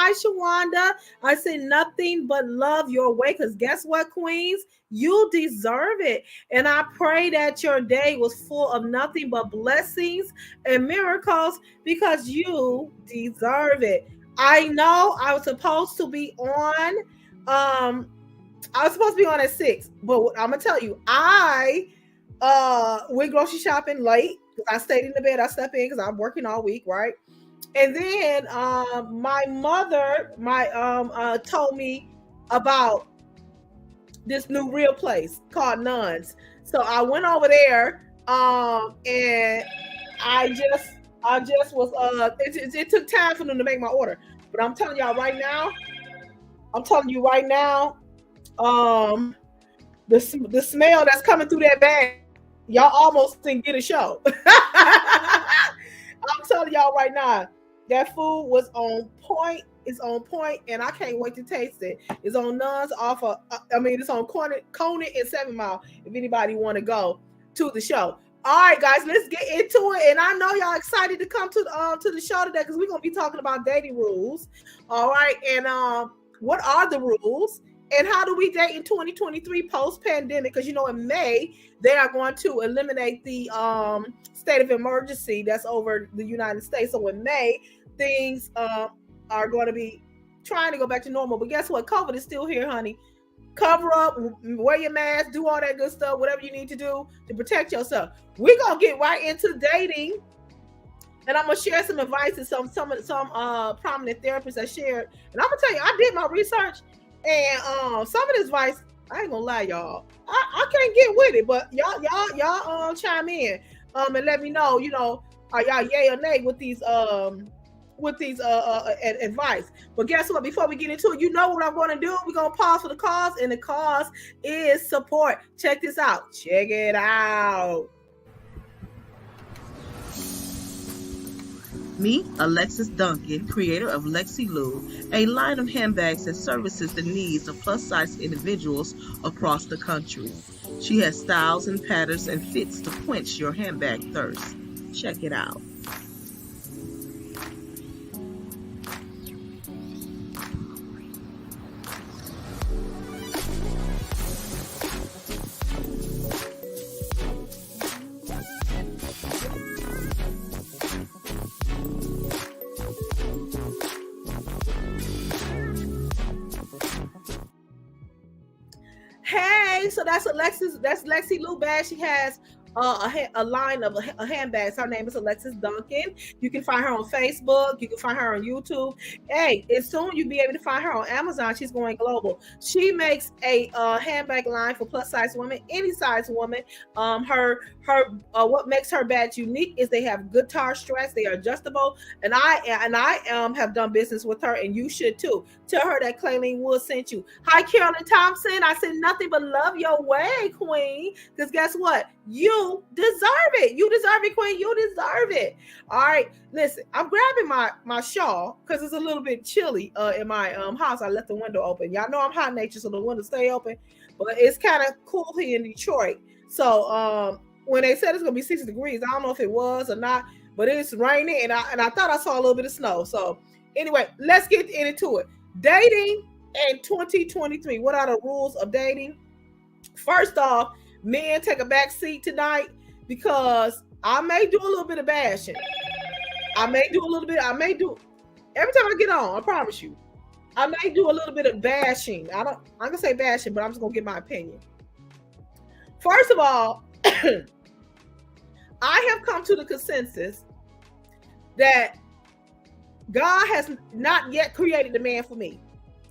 Hi, Shawanda. I say nothing but love your way because guess what, Queens? You deserve it. And I pray that your day was full of nothing but blessings and miracles because you deserve it. I know I was supposed to be on. I was supposed to be on at 6, but I'm gonna tell you, I went grocery shopping late because I stayed in the bed. I slept in because I'm working all week, right? And then my mother told me about this new real place called Nuns. So I went over there and I just was it took time for them to make my order. But I'm telling you right now, um the smell that's coming through that bag, y'all almost didn't get a show. I'm telling y'all right now, that food was on point. It's on point, and I can't wait to taste it. It's on Nuns off of, it's on Conant and 7 Mile. If anybody want to go to the show. All right, guys, let's get into it. And I know y'all excited to come to the show today because we're gonna be talking about dating rules. All right, and what are the rules? And how do we date in 2023 post-pandemic? Because in May they are going to eliminate the state of emergency that's over the United States. So in May, things are going to be trying to go back to normal. But guess what? COVID is still here, honey. Cover up, wear your mask, do all that good stuff, whatever you need to do to protect yourself. We're gonna get right into dating. And I'm gonna share some advice that some prominent therapists have shared. And I'm gonna tell you, I did my research. And some of this advice, I ain't gonna lie, y'all. I can't get with it, but y'all chime in and let me know, are y'all yay or nay with these advice. But guess what? Before we get into it, you know what I'm gonna do? We're gonna pause for the cause, and the cause is support. Check this out. Check it out. Meet Alexis Duncan, creator of Lexi Lou, a line of handbags that services the needs of plus-size individuals across the country. She has styles and patterns and fits to quench your handbag thirst. Check it out. Hey, so that's Lexi Lou bag. She has a line of handbags. Her name is Alexis Duncan. You can find her on Facebook. You can find her on YouTube. Hey, and soon you'll be able to find her on Amazon. She's going global. She makes a handbag line for plus size women, any size woman. Her what makes her bags unique is they have guitar straps. They are adjustable, and I have done business with her, and you should too. Tell her that Clayleen Wood sent you. Hi, Carolyn Thompson. I said nothing but love your way, Queen. Because guess what? You deserve it. You deserve it, Queen. You deserve it. All right. Listen, I'm grabbing my shawl because it's a little bit chilly in my house. I left the window open. Y'all know I'm hot nature, so the window stay open. But it's kind of cool here in Detroit. So when they said it's gonna be 60 degrees, I don't know if it was or not, but it's raining, and I thought I saw a little bit of snow. So anyway, let's get into it. Dating in 2023. What are the rules of dating? First off, men, take a back seat tonight because I may do a little bit of bashing. Every time I get on, I promise you, I may do a little bit of bashing. I'm gonna say bashing, but I'm just gonna give my opinion. First of all, I have come to the consensus that God has not yet created the man for me.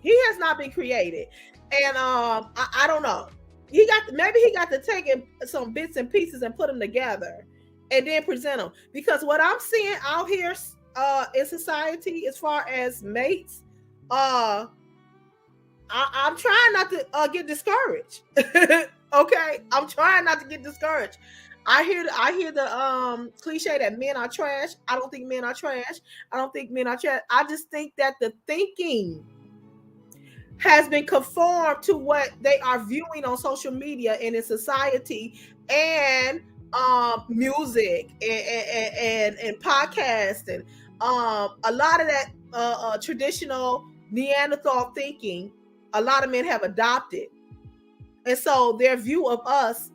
He has not been created. And I don't know. Maybe he got to take some bits and pieces and put them together and then present them. Because what I'm seeing out here in society as far as mates, I'm trying not to get discouraged. Okay? I'm trying not to get discouraged. I hear the cliche that men are trash. I don't think men are trash. I just think that the thinking has been conformed to what they are viewing on social media and in society and music and podcasts and a lot of that traditional Neanderthal thinking a lot of men have adopted. And so their view of us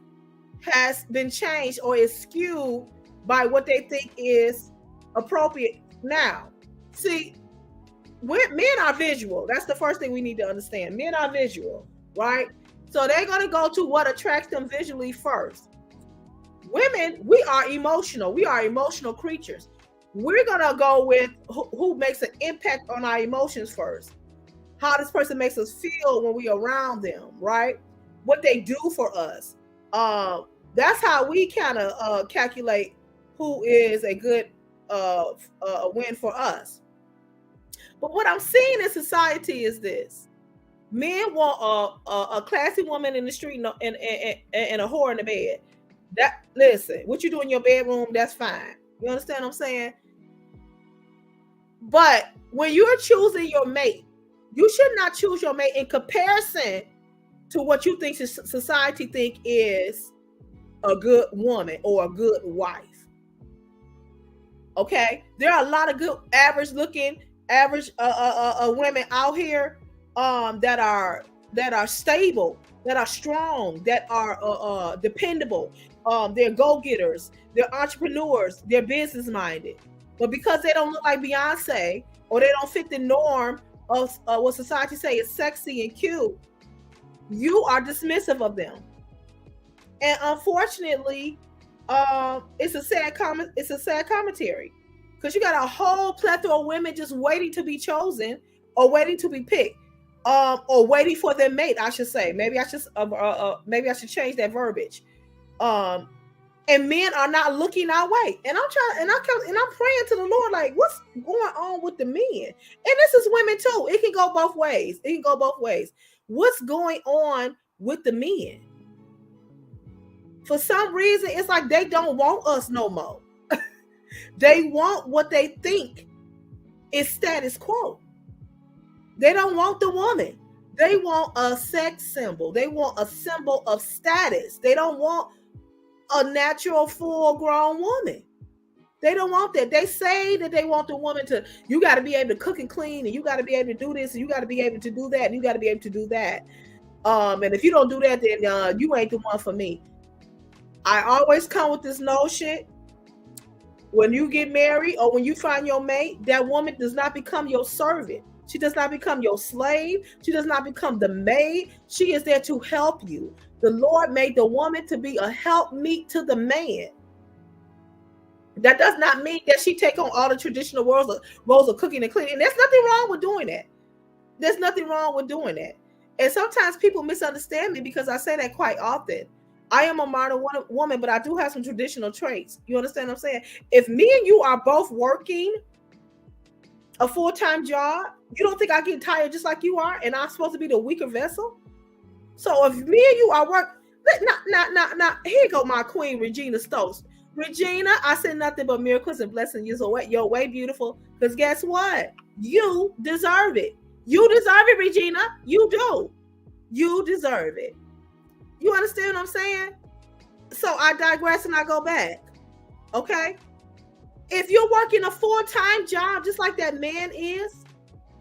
has been changed or is skewed by what they think is appropriate now. See, men are visual. That's the first thing we need to understand. Men are visual, right? So they're going to go to what attracts them visually first. Women, we are emotional. We are emotional creatures. We're going to go with who makes an impact on our emotions first. How this person makes us feel when we're around them, right? What they do for us. That's how we kind of calculate who is a good win for us. But what I'm seeing in society is this: men want a classy woman in the street and a whore in the bed. That, listen, what you do in your bedroom, that's fine. You understand what I'm saying? But when you're choosing your mate, you should not choose your mate in comparison to what you think society think is a good woman or a good wife. Okay, there are a lot of good average women out here that are stable, that are strong, that are dependable. They're go-getters, they're entrepreneurs, they're business minded. But because they don't look like Beyonce, or they don't fit the norm of what society say is sexy and cute, you are dismissive of them. And unfortunately, it's a sad commentary, because you got a whole plethora of women just waiting to be chosen or waiting to be picked, or waiting for their mate. I should say. Maybe I should change that verbiage. And men are not looking our way. And I'm praying to the Lord, like, what's going on with the men? And this is women too. It can go both ways. What's going on with the men? For some reason, it's like they don't want us no more. They want what they think is status quo. They don't want the woman. They want a sex symbol. They want a symbol of status. They don't want a natural, full-grown woman. They don't want that. They say that they want the woman to, you got to be able to cook and clean, and you got to be able to do this, and you got to be able to do that, and you got to be able to do that. And if you don't do that, then you ain't the one for me. I always come with this notion: when you get married or when you find your mate, that woman does not become your servant. She does not become your slave. She does not become the maid. She is there to help you. The Lord made the woman to be a helpmeet to the man. That does not mean that she take on all the traditional roles of cooking and cleaning. There's nothing wrong with doing that. There's nothing wrong with doing that. And sometimes people misunderstand me because I say that quite often. I am a modern woman, but I do have some traditional traits. You understand what I'm saying? If me and you are both working a full-time job, you don't think I get tired just like you are, and I'm supposed to be the weaker vessel? So if me and you are here go my queen, Regina Stokes. Regina, I said nothing but miracles and blessings. You're way beautiful, because guess what? You deserve it. You deserve it, Regina. You do. You deserve it. You understand what I'm saying? So I digress and I go back. Okay? If you're working a full-time job just like that man is,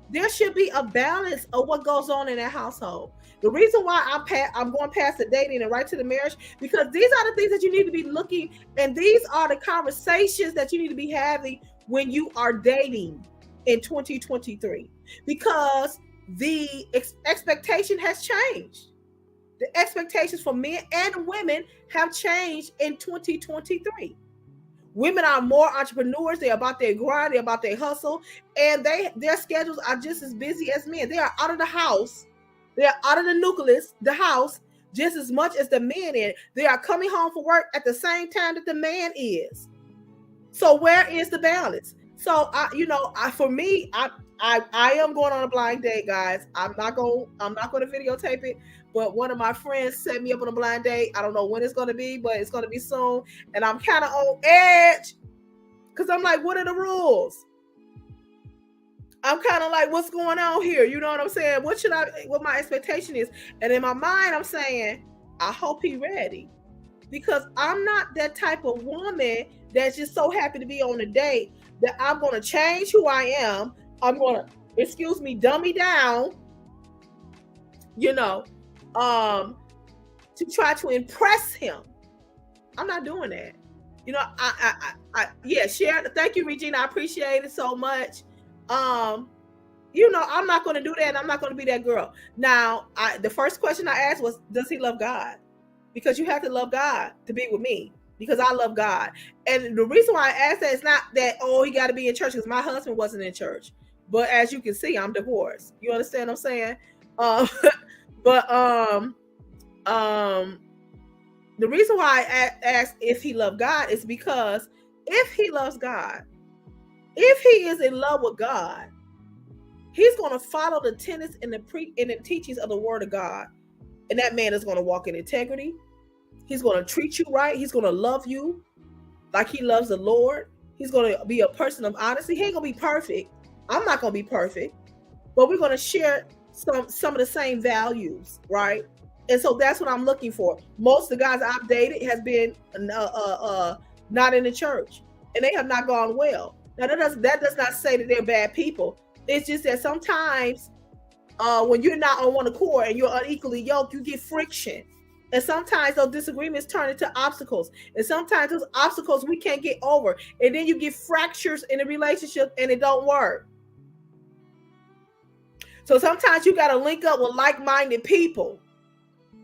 there should be a balance of what goes on in that household. The reason why I'm going past the dating and right to the marriage, because these are the things that you need to be looking, and these are the conversations that you need to be having when you are dating in 2023, because the expectation has changed. The expectations for men and women have changed in 2023. Women are more entrepreneurs. They're about their grind. They're about their hustle. And their schedules are just as busy as men. They are out of the house. They are out of the nucleus, the house, just as much as the men is. They are coming home from work at the same time that the man is. So where is the balance? So for me, I am going on a blind date, guys. I'm not going to videotape it. But one of my friends set me up on a blind date. I don't know when it's going to be, but it's going to be soon. And I'm kind of on edge because I'm like, what are the rules? I'm kind of like, what's going on here? You know what I'm saying? What my expectation is? And in my mind, I'm saying, I hope he's ready, because I'm not that type of woman that's just so happy to be on a date that I'm going to change who I am I'm gonna, excuse me, dummy down, you know, to try to impress him. I'm not doing that. You know, yeah, share. Thank you, Regina. I appreciate it so much. You know, I'm not going to do that. And I'm not going to be that girl. Now, the first question I asked was, does he love God? Because you have to love God to be with me, because I love God. And the reason why I asked that is not that, oh, he got to be in church, because my husband wasn't in church. But as you can see, I'm divorced. You understand what I'm saying? But the reason why I asked if he loved God is because if he loves God, if he is in love with God, he's going to follow the tenets and the teachings of the Word of God. And that man is going to walk in integrity. He's going to treat you right. He's going to love you like he loves the Lord. He's going to be a person of honesty. He ain't going to be perfect. I'm not going to be perfect. But we're going to share some of the same values, right? And so that's what I'm looking for. Most of the guys I've dated has been not in the church, and they have not gone well. Now that does not say that they're bad people. It's just that sometimes when you're not on one accord and you're unequally yoked, you get friction. And sometimes those disagreements turn into obstacles. And sometimes those obstacles we can't get over. And then you get fractures in a relationship and it don't work. So sometimes you got to link up with like-minded people,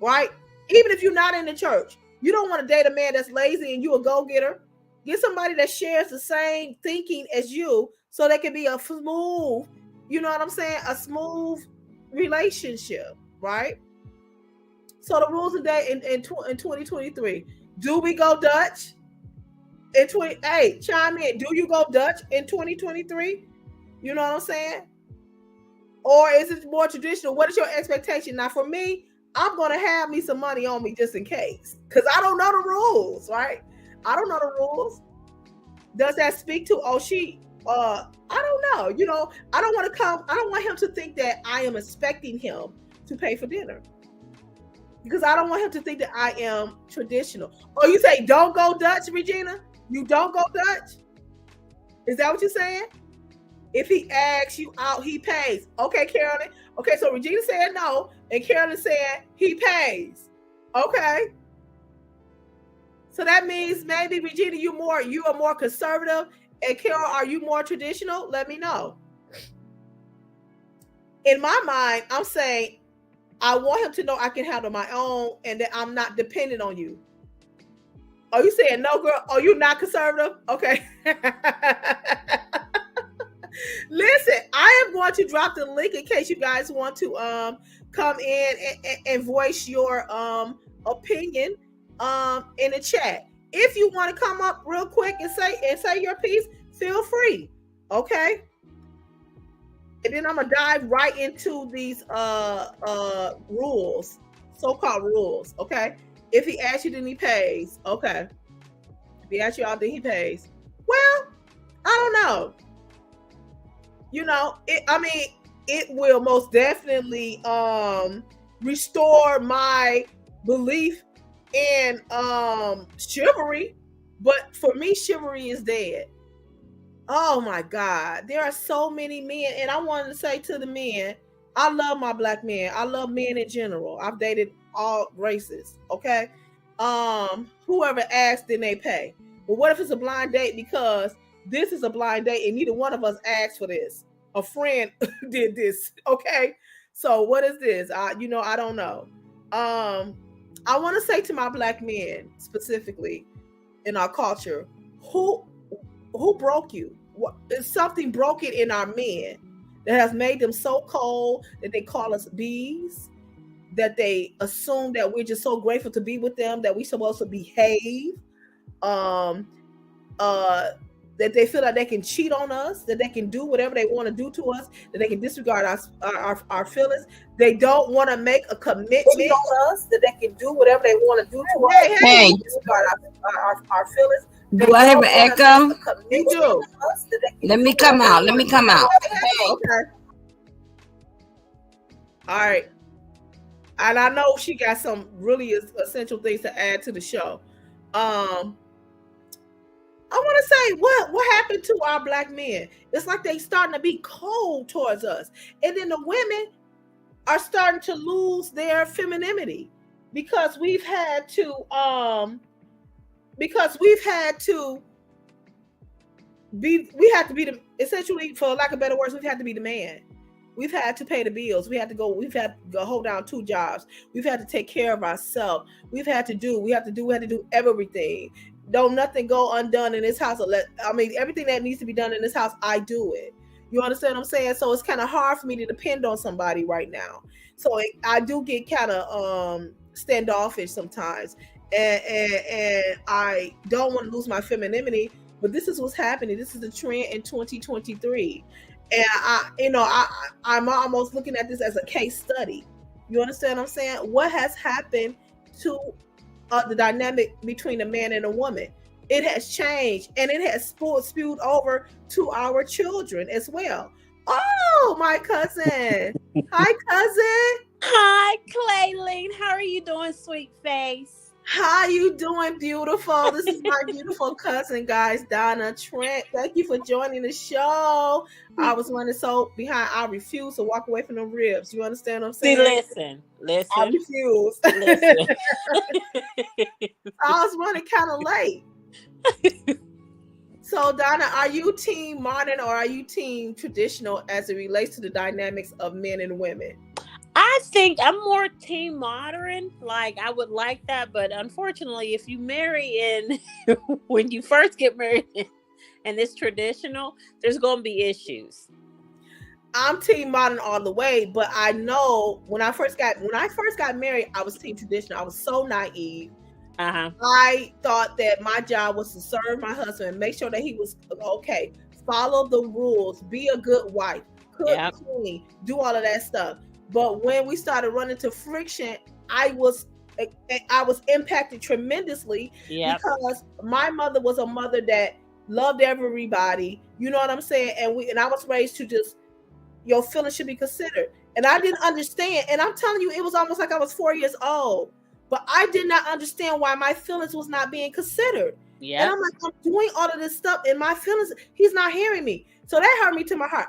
right? Even if you're not in the church. You don't want to date a man that's lazy and you a go-getter. Get somebody that shares the same thinking as you so they can be a smooth, you know what I'm saying? A smooth relationship, right? So the rules of day in 2023. Do we go Dutch? Hey, chime in. Do you go Dutch in 2023? You know what I'm saying? Or is it more traditional? What is your expectation? Now, for me, I'm going to have me some money on me just in case. Because I don't know the rules, right? I don't know the rules. Does that speak to, I don't know. You know, I don't want him to think that I am expecting him to pay for dinner. Because I don't want him to think that I am traditional. Oh, you say don't go Dutch, Regina? You don't go Dutch? Is that what you're saying? If he asks you out, he pays. Okay, Carolyn. Okay, so Regina said no, and Carolyn said he pays. Okay. So that means maybe Regina, you are more conservative, and Carol, are you more traditional? Let me know. In my mind, I'm saying I want him to know I can handle my own and that I'm not dependent on you. Are you saying no, girl? Are you not conservative? Okay. Listen, I am going to drop the link in case you guys want to come in and voice your opinion in the chat. If you want to come up real quick and say your piece, feel free. Okay. And then I'm gonna dive right into these rules, so-called rules. Okay. If he asks you, then he pays. Okay. If he asks you out, then he pays. Well, I don't know. You know, it will most definitely restore my belief in chivalry, but for me, chivalry is dead. Oh my God, there are so many men, and I wanted to say to the men, I love my black men. I love men in general. I've dated all races. Okay, whoever asks, then they pay. But what if it's a blind date? Because this is a blind date and neither one of us asked for this. A friend did this. Okay. So what is this? I don't know. I want to say to my black men specifically in our culture, who broke you? What is something broken in our men that has made them so cold that they call us bees, that they assume that we're just so grateful to be with them, that we're supposed to behave, that they feel like they can cheat on us, that they can do whatever they want to do to us, that they can disregard our feelings. They don't want to make a commitment on us, that they can do whatever they want to do to us. Hey. Disregard our feelings. Do I have an echo? You do. Let me come out. Okay. All right. And I know she got some really essential things to add to the show. I want to say what happened to our black men? It's like they starting to be cold towards us, and then the women are starting to lose their femininity because we've had to we have to be the, essentially, for lack of better words, we've had to be the man. We've had to pay the bills. We've had to go hold down 2 jobs. We've had to take care of ourselves. We have to do everything. Don't nothing go undone in this house. Everything that needs to be done in this house, I do it. You understand what I'm saying? So it's kind of hard for me to depend on somebody right now. So I do get kind of standoffish sometimes, and I don't want to lose my femininity. But this is what's happening. This is the trend in 2023. And I'm almost looking at this as a case study. You understand what I'm saying? What has happened to the dynamic between a man and a woman? It has changed, and it has spewed over to our children as well. Oh, my cousin. Hi, cousin. Hi, Clayleen. How are you doing, sweet face? How you doing, beautiful? This is my beautiful cousin, guys, Donna Trent. Thank you for joining the show. I was running so behind. I refuse to walk away from them ribs. You understand what I'm saying? See, listen. I refuse. Listen. I was running kind of late. So, Donna, are you team modern or are you team traditional as it relates to the dynamics of men and women? I think I'm more team modern. Like, I would like that, but unfortunately, if you marry in when you first get married and it's traditional, there's going to be issues. I'm team modern all the way, but I know when I first got married, I was team traditional. I was so naive. I thought that my job was to serve my husband, make sure that he was okay, follow the rules, be a good wife, cook, clean, do all of that stuff. But when we started running into friction, I was impacted tremendously because my mother was a mother that loved everybody. You know what I'm saying? And I was raised to just, your feelings should be considered. And I didn't understand. And I'm telling you, it was almost like I was 4 years old. But I did not understand why my feelings was not being considered. Yeah. And I'm like, I'm doing all of this stuff and my feelings, he's not hearing me. So that hurt me to my heart.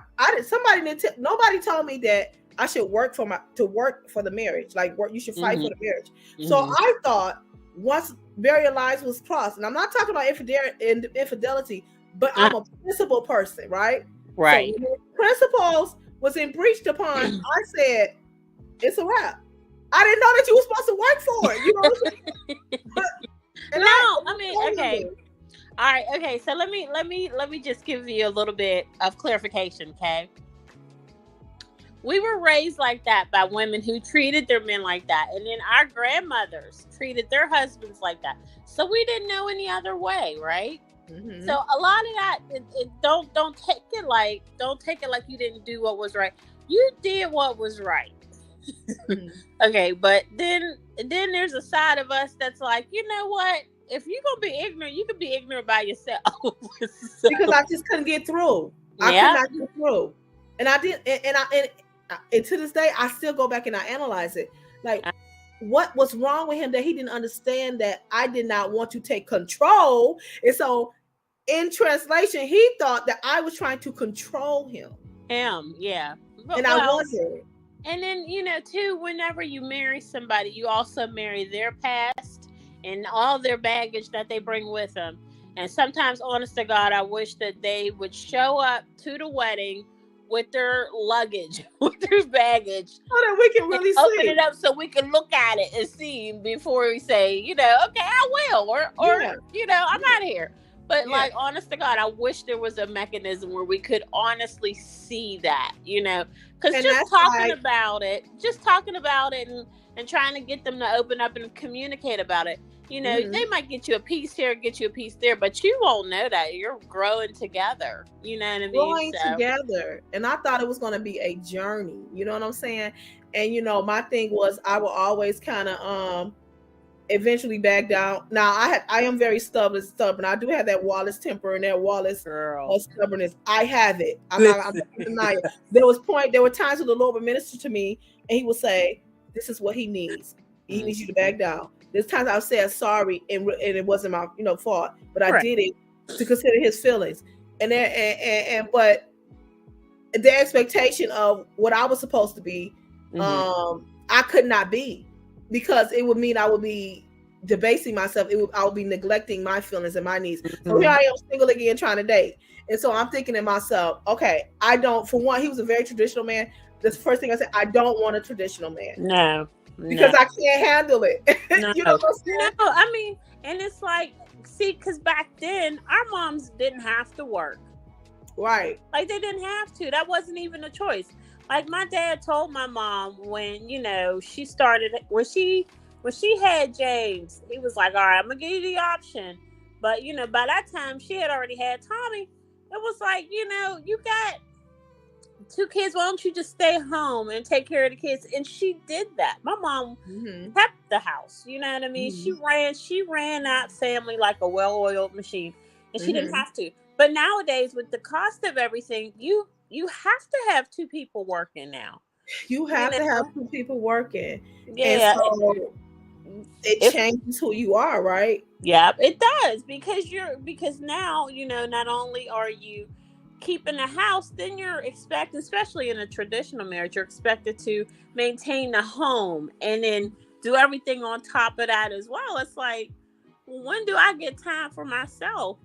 Nobody told me that I should work for the marriage. Like, you should fight for the marriage. So I thought once barrier lines was crossed, and I'm not talking about infidelity, but I'm a principle person, right? Right. So when principles was breached upon, I said, it's a wrap. I didn't know that you were supposed to work for it. You know what I'm saying? Okay. All right. Okay. So let me just give you a little bit of clarification. Okay. We were raised like that by women who treated their men like that. And then our grandmothers treated their husbands like that. So we didn't know any other way, right? Mm-hmm. So a lot of that, don't take it like you didn't do what was right. You did what was right. Mm-hmm. Okay, but then there's a side of us that's like, you know what? If you're gonna be ignorant, you can be ignorant by yourself. So, because I just couldn't get through. I could not get through, and I did, and to this day, I still go back and I analyze it. Like, what was wrong with him that he didn't understand that I did not want to take control, and so in translation, he thought that I was trying to control him. Yeah, and I wasn't. And then, too, whenever you marry somebody, you also marry their past and all their baggage that they bring with them. And sometimes, honest to God, I wish that they would show up to the wedding with their luggage, with their baggage. So that we can really see. Open it up so we can look at it and see before we say, okay, I will. Or I'm out of here. But like, honest to God, I wish there was a mechanism where we could honestly see that, because just talking about it and trying to get them to open up and communicate about it, they might get you a piece here, get you a piece there, but you won't know that. You're growing together. You know what I mean? Growing together. And I thought it was going to be a journey. You know what I'm saying? And, my thing was I will always kind of, eventually back down. Now I am very stubborn. I do have that Wallace temper and that Wallace stubbornness. I have it. I'm not denying it. There were times when the Lord would minister to me and he would say, this is what he needs. He needs you to back down. There's times I've said sorry and it wasn't my fault, but I did it to consider his feelings, but the expectation of what I was supposed to be, I could not be, because it would mean I would be debasing myself. I would be neglecting my feelings and my needs. So here I am, single again, trying to date. And so I'm thinking to myself, okay, I don't, for one, he was a very traditional man. That's the first thing I said, I don't want a traditional man. No. Because I can't handle it. No. You know what I'm saying? No, I mean, and it's like, see, because back then, our moms didn't have to work. Right. Like, they didn't have to. That wasn't even a choice. Like, my dad told my mom when, you know, she started, when she had James, he was like, all right, I'm going to give you the option. But, you know, by that time, she had already had Tommy. It was like, you know, you got 2 kids. Why don't you just stay home and take care of the kids? And she did that. My mom kept the house. You know what I mean? She ran that family like a well-oiled machine, and she didn't have to. But nowadays, with the cost of everything, you have to have 2 people working now. You have to have 2 people working. Yeah. And so it changes who you are, right? Yeah, it does, because now, you know, not only are you keeping the house, then you're expected, especially in a traditional marriage, you're expected to maintain the home and then do everything on top of that as well. It's like, when do I get time for myself?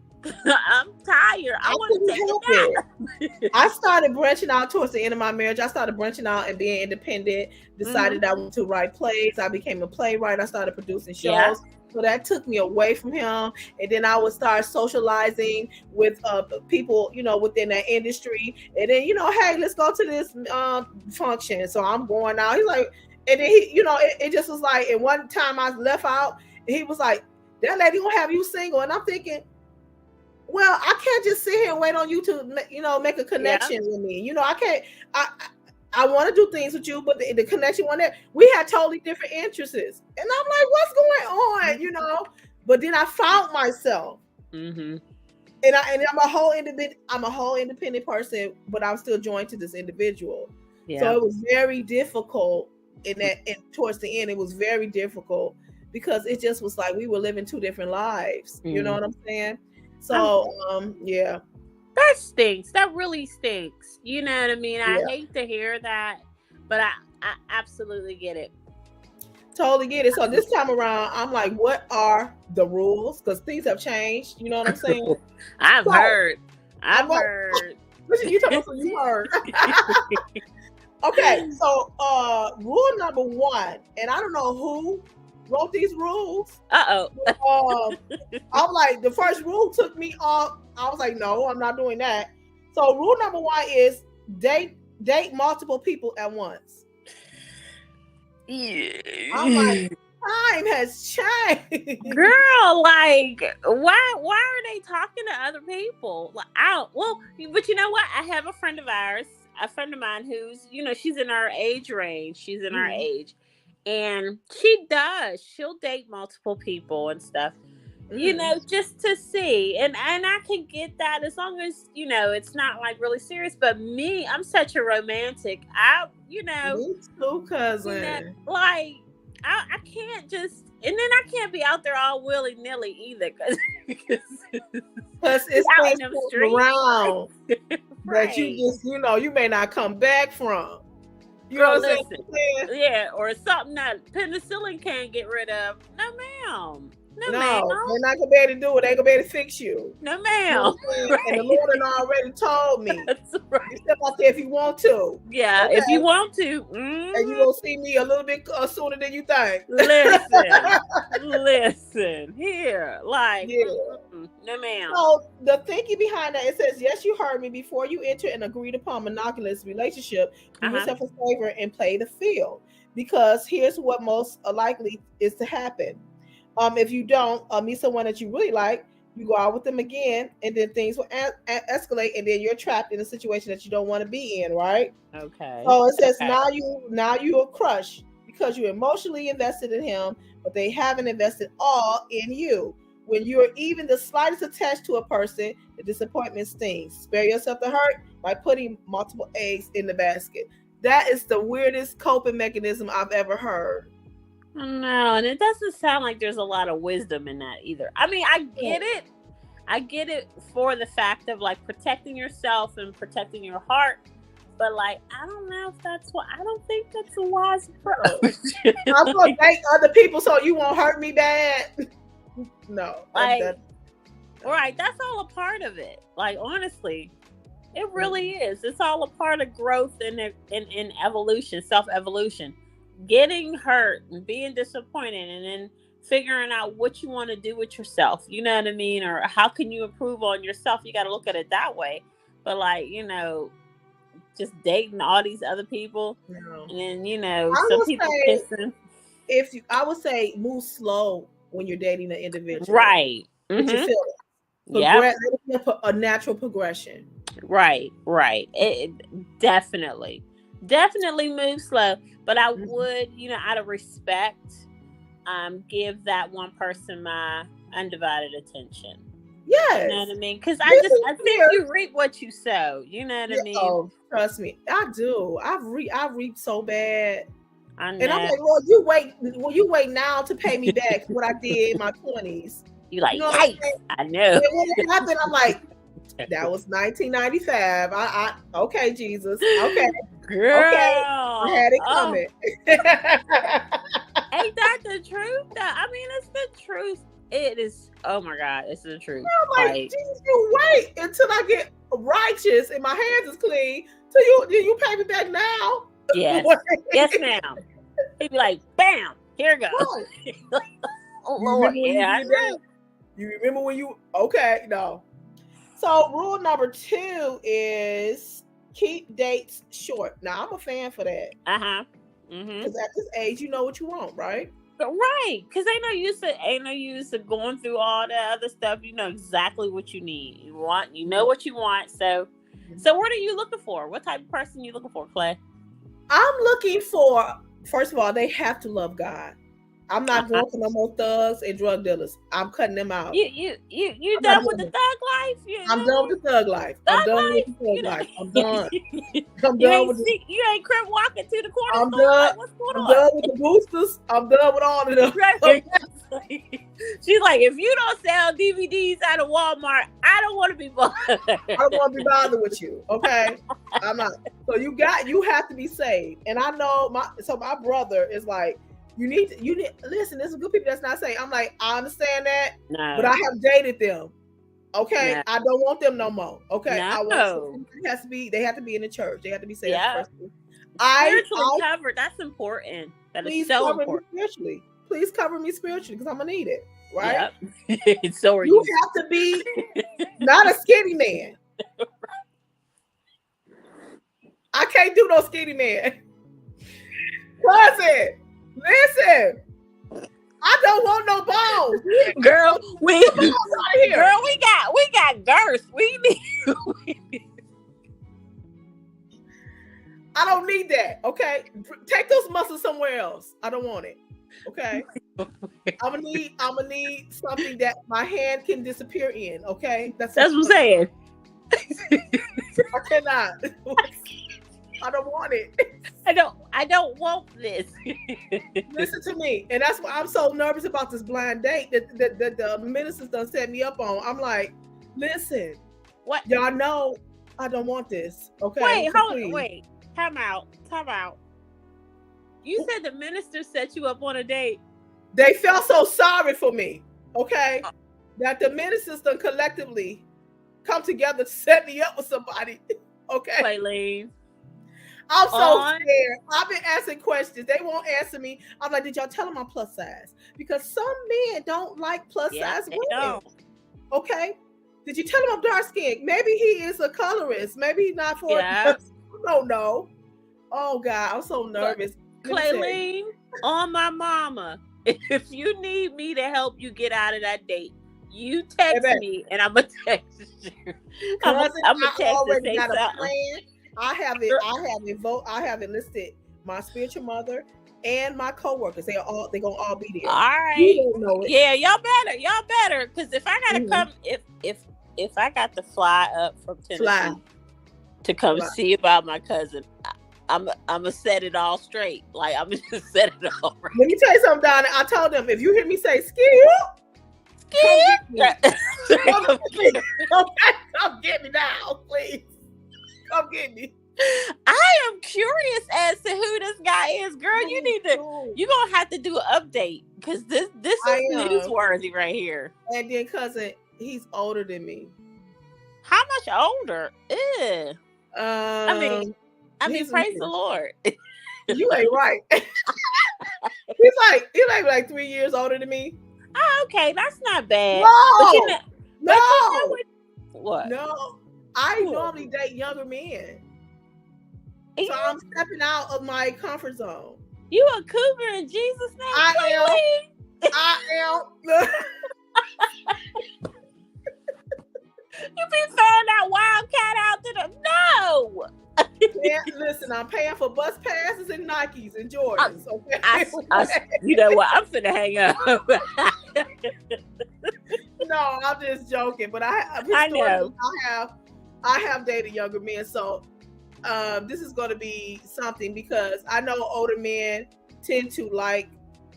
I'm tired. I want to take a nap. I started branching out towards the end of my marriage. I started branching out and being independent. Decided I wanted to write plays. I became a playwright. I started producing shows. Yeah. So that took me away from him. And then I would start socializing with people, you know, within that industry. And then, you know, hey, let's go to this function. So I'm going out. He's like, and then he, you know, it just was like, and one time I left out, and he was like, that lady gonna have you single. And I'm thinking, well, I can't just sit here and wait on you to, you know, make a connection with me. You know, I can't. I want to do things with you, but the connection one there, we had totally different interests, and I'm like, what's going on? You know. But then I found myself, and I'm a whole independent person, but I'm still joined to this individual. Yeah. So it was very difficult and towards the end, it was very difficult because it just was like we were living 2 different lives. You know what I'm saying? So, yeah. That stinks. That really stinks. You know what I mean? I hate to hear that, but I absolutely get it. Totally get it. So this time around, I'm like, what are the rules? Because things have changed. You know what I'm saying? I've heard. Listen, you talking about you heard. Okay, so rule number 1, and I don't know who wrote these rules. I'm like, the first rule took me off. I was like, no, I'm not doing that. So rule number 1 is date multiple people at once. I'm like, time has changed. Girl, like, why are they talking to other people? Like, but you know what? I have a friend of mine who's, you know, she's in our age range. She's in our age. And she'll date multiple people and stuff, you know, just to see. And I can get that as long as, you know, it's not like really serious. But me, I'm such a romantic. Me too, cousin. You know, like, I can't just, and then I can't be out there all willy-nilly either, because it's out in them streets around that you just, you know, you may not come back from. You know what I'm saying? Yeah, or something that penicillin can't get rid of. No, ma'am. No, ma'am. They're not gonna be able to do it. They ain't gonna be able to fix you. No, ma'am. You know and the Lord had already told me. That's right. You step out there if you want to. Yeah, if you want to. And you will see me a little bit sooner than you think. Listen. Here, like, no, ma'am. So the thinking behind that, it says, yes, you heard me. Before you enter an agreed upon monogamous relationship, do yourself a favor and play the field. Because here's what most likely is to happen. If you don't meet someone that you really like, you go out with them again, and then things will escalate, and then you're trapped in a situation that you don't want to be in, right? Okay. So it says now you're crushed because you're emotionally invested in him, but they haven't invested all in you. When you're even the slightest attached to a person, the disappointment stings. Spare yourself the hurt by putting multiple eggs in the basket. That is the weirdest coping mechanism I've ever heard. No, and it doesn't sound like there's a lot of wisdom in that either. I mean, I get it. I get it for the fact of like protecting yourself and protecting your heart, but like I don't know if that's what I don't think that's a wise approach. I'm gonna date other people so you won't hurt me bad. No, like right, that's all a part of it. Like honestly, it really is. It's all a part of growth and in evolution, self-evolution. Getting hurt and being disappointed and then figuring out what you want to do with yourself, you know what I mean? Or how can you improve on yourself? You got to look at it that way. But like, you know, just dating all these other people and then, you know, some people kissing. I would say move slow when you're dating an individual. Right. Yeah. A natural progression. Right. It definitely move slow. But I would, you know, out of respect, give that one person my undivided attention. Yes. You know what I mean? Because I think you reap what you sow. You know what I mean? Oh, trust me, I do. I reap so bad. I know. And I'm like, well, you wait now to pay me back what I did in my 20s. You like, yikes. I know. And when it happened, I'm like, that was 1995. Okay, Jesus. Okay. Girl. Okay. I had it coming. Ain't that the truth? I mean, it's the truth. It is. Oh my God, it's the truth. I'm like, Jesus, you wait until I get righteous and my hands is clean. So you pay me back now? Yes. Yes, ma'am. He'd be like, bam, here it goes. Oh Lord, yeah. You remember when you? Okay, no. So rule number 2 is keep dates short. Now I'm a fan for that. Because at this age, you know what you want, right? Right. Because ain't no use to going through all the other stuff. You know exactly what you need. You know what you want. So what are you looking for? What type of person are you looking for, Clay? I'm looking for, first of all, they have to love God. I'm not going for no more thugs and drug dealers. I'm cutting them out. You done with the thug life? I'm done with the thug life. I'm done with the thug life. I'm done. I'm done with you ain't crib walking to the corner. I'm done. What's going on? I'm done with the boosters. I'm done with all of them. Right. She's like, if you don't sell DVDs out of Walmart, I don't want to be bothered. I don't want to be bothered with you. Okay, I'm not. So you have to be saved. And I know my brother is like, you need listen, there's some good people that's not saved. I'm like, I understand that, but I have dated them. Okay, I don't want them no more. Okay, I want they have to be in the church. They have to be saved. Yeah. Spiritually covered. That's important. That is so important. Please cover me spiritually because I'm gonna need it. Right? Yep. So are you have to be not a skinny man. I can't do no skinny man. Listen. I don't want no bones. Girl, we got girth. We need I don't need that. Okay. Take those muscles somewhere else. I don't want it. Okay. I'm gonna need something that my hand can disappear in. Okay. That's what I'm saying. I cannot. I don't want it. I don't want this. Listen to me. And that's why I'm so nervous about this blind date that the ministers done set me up on. I'm like, listen, what y'all know I don't want this. Okay. Wait. Time out. You said the minister set you up on a date. They felt so sorry for me. Okay. That the ministers done collectively come together to set me up with somebody. Okay. Playlene. I'm so scared. I've been asking questions. They won't answer me. I'm like, did y'all tell them I'm plus size? Because some men don't like plus size women. Don't. Okay. Did you tell him I'm dark skinned? Maybe he is a colorist. Maybe he's not for I don't know. Oh God, I'm so nervous. Claylene, on my mama, if you need me to help you get out of that date, you text me and I'm gonna text you. I'm gonna text already and say got a something. plan. I have it listed. My spiritual mother and my coworkers. They're gonna all be there. All right. You don't know it. Yeah, y'all better. Because if I gotta come, if I got to fly up from Tennessee to come see about my cousin, I'm gonna set it all straight. Like I'm gonna just set it all right. Let me tell you something, Donna. I told them if you hear me say "ski," Come get me now, please. Come get me. I am curious as to who this guy is, girl. You're gonna have to do an update because this is newsworthy right here. And then, cousin, he's older than me. How much older? Ew. I mean, praise the Lord. You ain't right. He's like 3 years older than me. Oh, okay, that's not bad. No, what? No, I normally date younger men. So I'm stepping out of my comfort zone. You a cougar in Jesus' name? I am. You be throwing that wildcat out to them? No. Yeah, listen, I'm paying for bus passes and Nikes and Jordans. Okay. You know what? I'm finna hang up. No, I'm just joking. But I know I have dated younger men, so this is going to be something because I know older men tend to like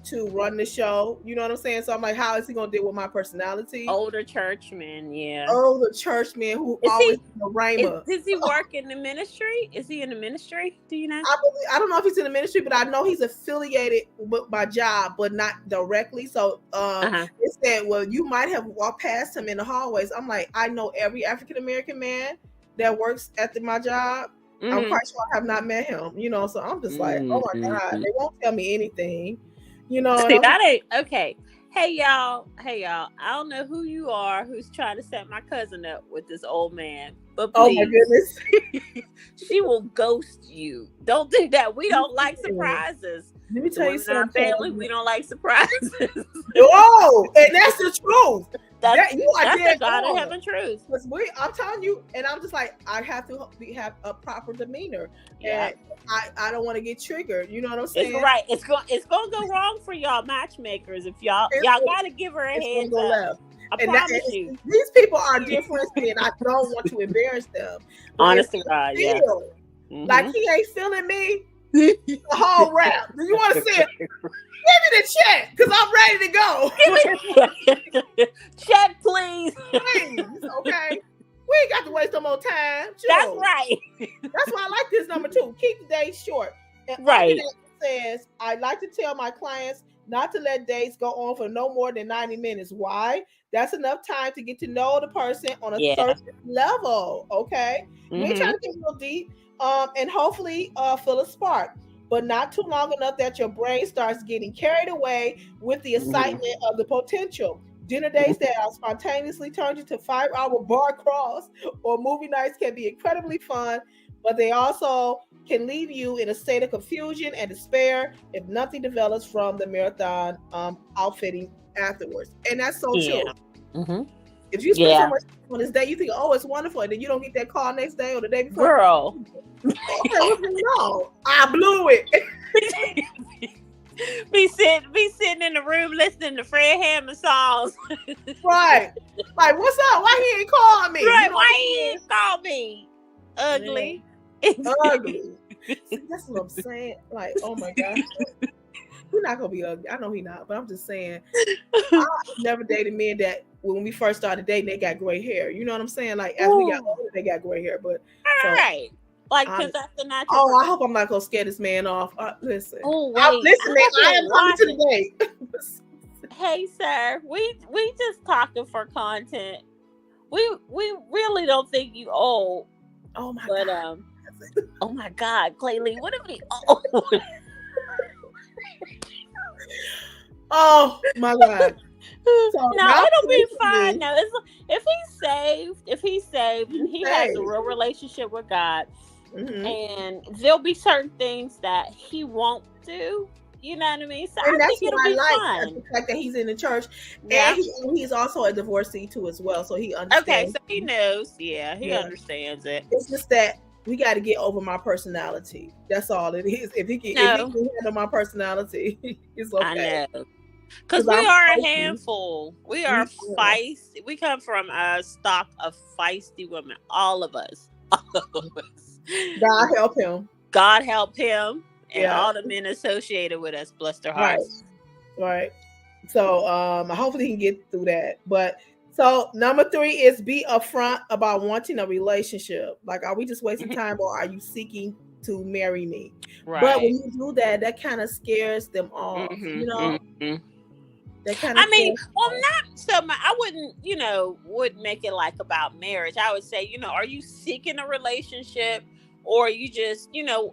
to run the show. You know what I'm saying? So I'm like, how is he going to deal with my personality? Older churchmen, yeah. Older churchmen who always in the rhema. Does he work in the ministry? Is he in the ministry? Do you know? I don't know if he's in the ministry, but I know he's affiliated by job, but not directly. So it said, well, you might have walked past him in the hallways. I'm like, I know every African American man that works at my job. I'm quite sure I have not met him, you know, so I'm just like, oh my God, they won't tell me anything, you know. See, that ain't okay. Hey y'all, I don't know who you are who's trying to set my cousin up with this old man, but please, oh my goodness, she will ghost you. Don't do that. We don't like surprises. Let me tell you something. Family, we don't like surprises. Oh, and that's the truth. That's the God of heaven truth. I'm telling you, and I'm just like, I have to have a proper demeanor, and I don't want to get triggered. You know what I'm saying? It's right. It's gonna go wrong for y'all matchmakers if y'all gotta give her a heads up. Left. I promise you. These people are different, and I don't want to embarrass them. Honestly, God, yeah. Like he ain't feeling me. The whole rap. Do you want to see it? Give me the check, because I'm ready to go. Check, please. Please, okay? We ain't got to waste no more time. Sure. That's right. That's why I like this number 2. Keep the day short. And right. It says, I like to tell my clients not to let dates go on for no more than 90 minutes. Why? That's enough time to get to know the person on a certain level, okay? We ain't trying to get real deep. And hopefully feel a spark, but not too long enough that your brain starts getting carried away with the excitement of the potential. Dinner dates that are spontaneously turned into 5-hour bar crawls or movie nights can be incredibly fun, but they also can leave you in a state of confusion and despair if nothing develops from the marathon outfitting afterwards. And that's so true. If you spend so much time on this day, you think, oh, it's wonderful, and then you don't get that call next day or the day before. Girl. No, I blew it. be sitting in the room listening to Fred Hammond songs. Right. Like, what's up? Why he ain't calling me? Right, you know, why he ain't call me? Ugly. Ugly. See, that's what I'm saying. Like, oh my God. He's not gonna be ugly. I know he's not, but I'm just saying. I never dated men that when we first started dating, they got gray hair. You know what I'm saying? Like as we got older, they got gray hair. But right, like because that's the natural. Oh, I hope I'm not gonna scare this man off. Listen. Oh wait, listen, man. I am coming to the date. Hey, sir, we just talking for content. We really don't think you old. Oh my God. Oh my God, Claylee, what if we old? Oh my God. So no, it'll be fine. No, if he's saved, and he has a real relationship with God, and there'll be certain things that he won't do. You know what I mean? So and I that's think what it'll I be like. fun. The fact that he's in the church, and he's also a divorcee too as well, so he understands. Okay, so he knows. Yeah, he understands it. It's just that we got to get over my personality. That's all it is. If he can handle my personality, it's okay. I know. Because we are a handful. We are feisty. We come from a stock of feisty women. All of us. God help him. God help him. And all the men associated with us, bless their hearts. Right. So hopefully he can get through that. But So number 3 is be upfront about wanting a relationship. Like, are we just wasting time, or are you seeking to marry me? Right. But when you do that, that kind of scares them off. You know, that kind of. I mean, well, not so much. I wouldn't, would make it like about marriage. I would say, are you seeking a relationship, or are you just,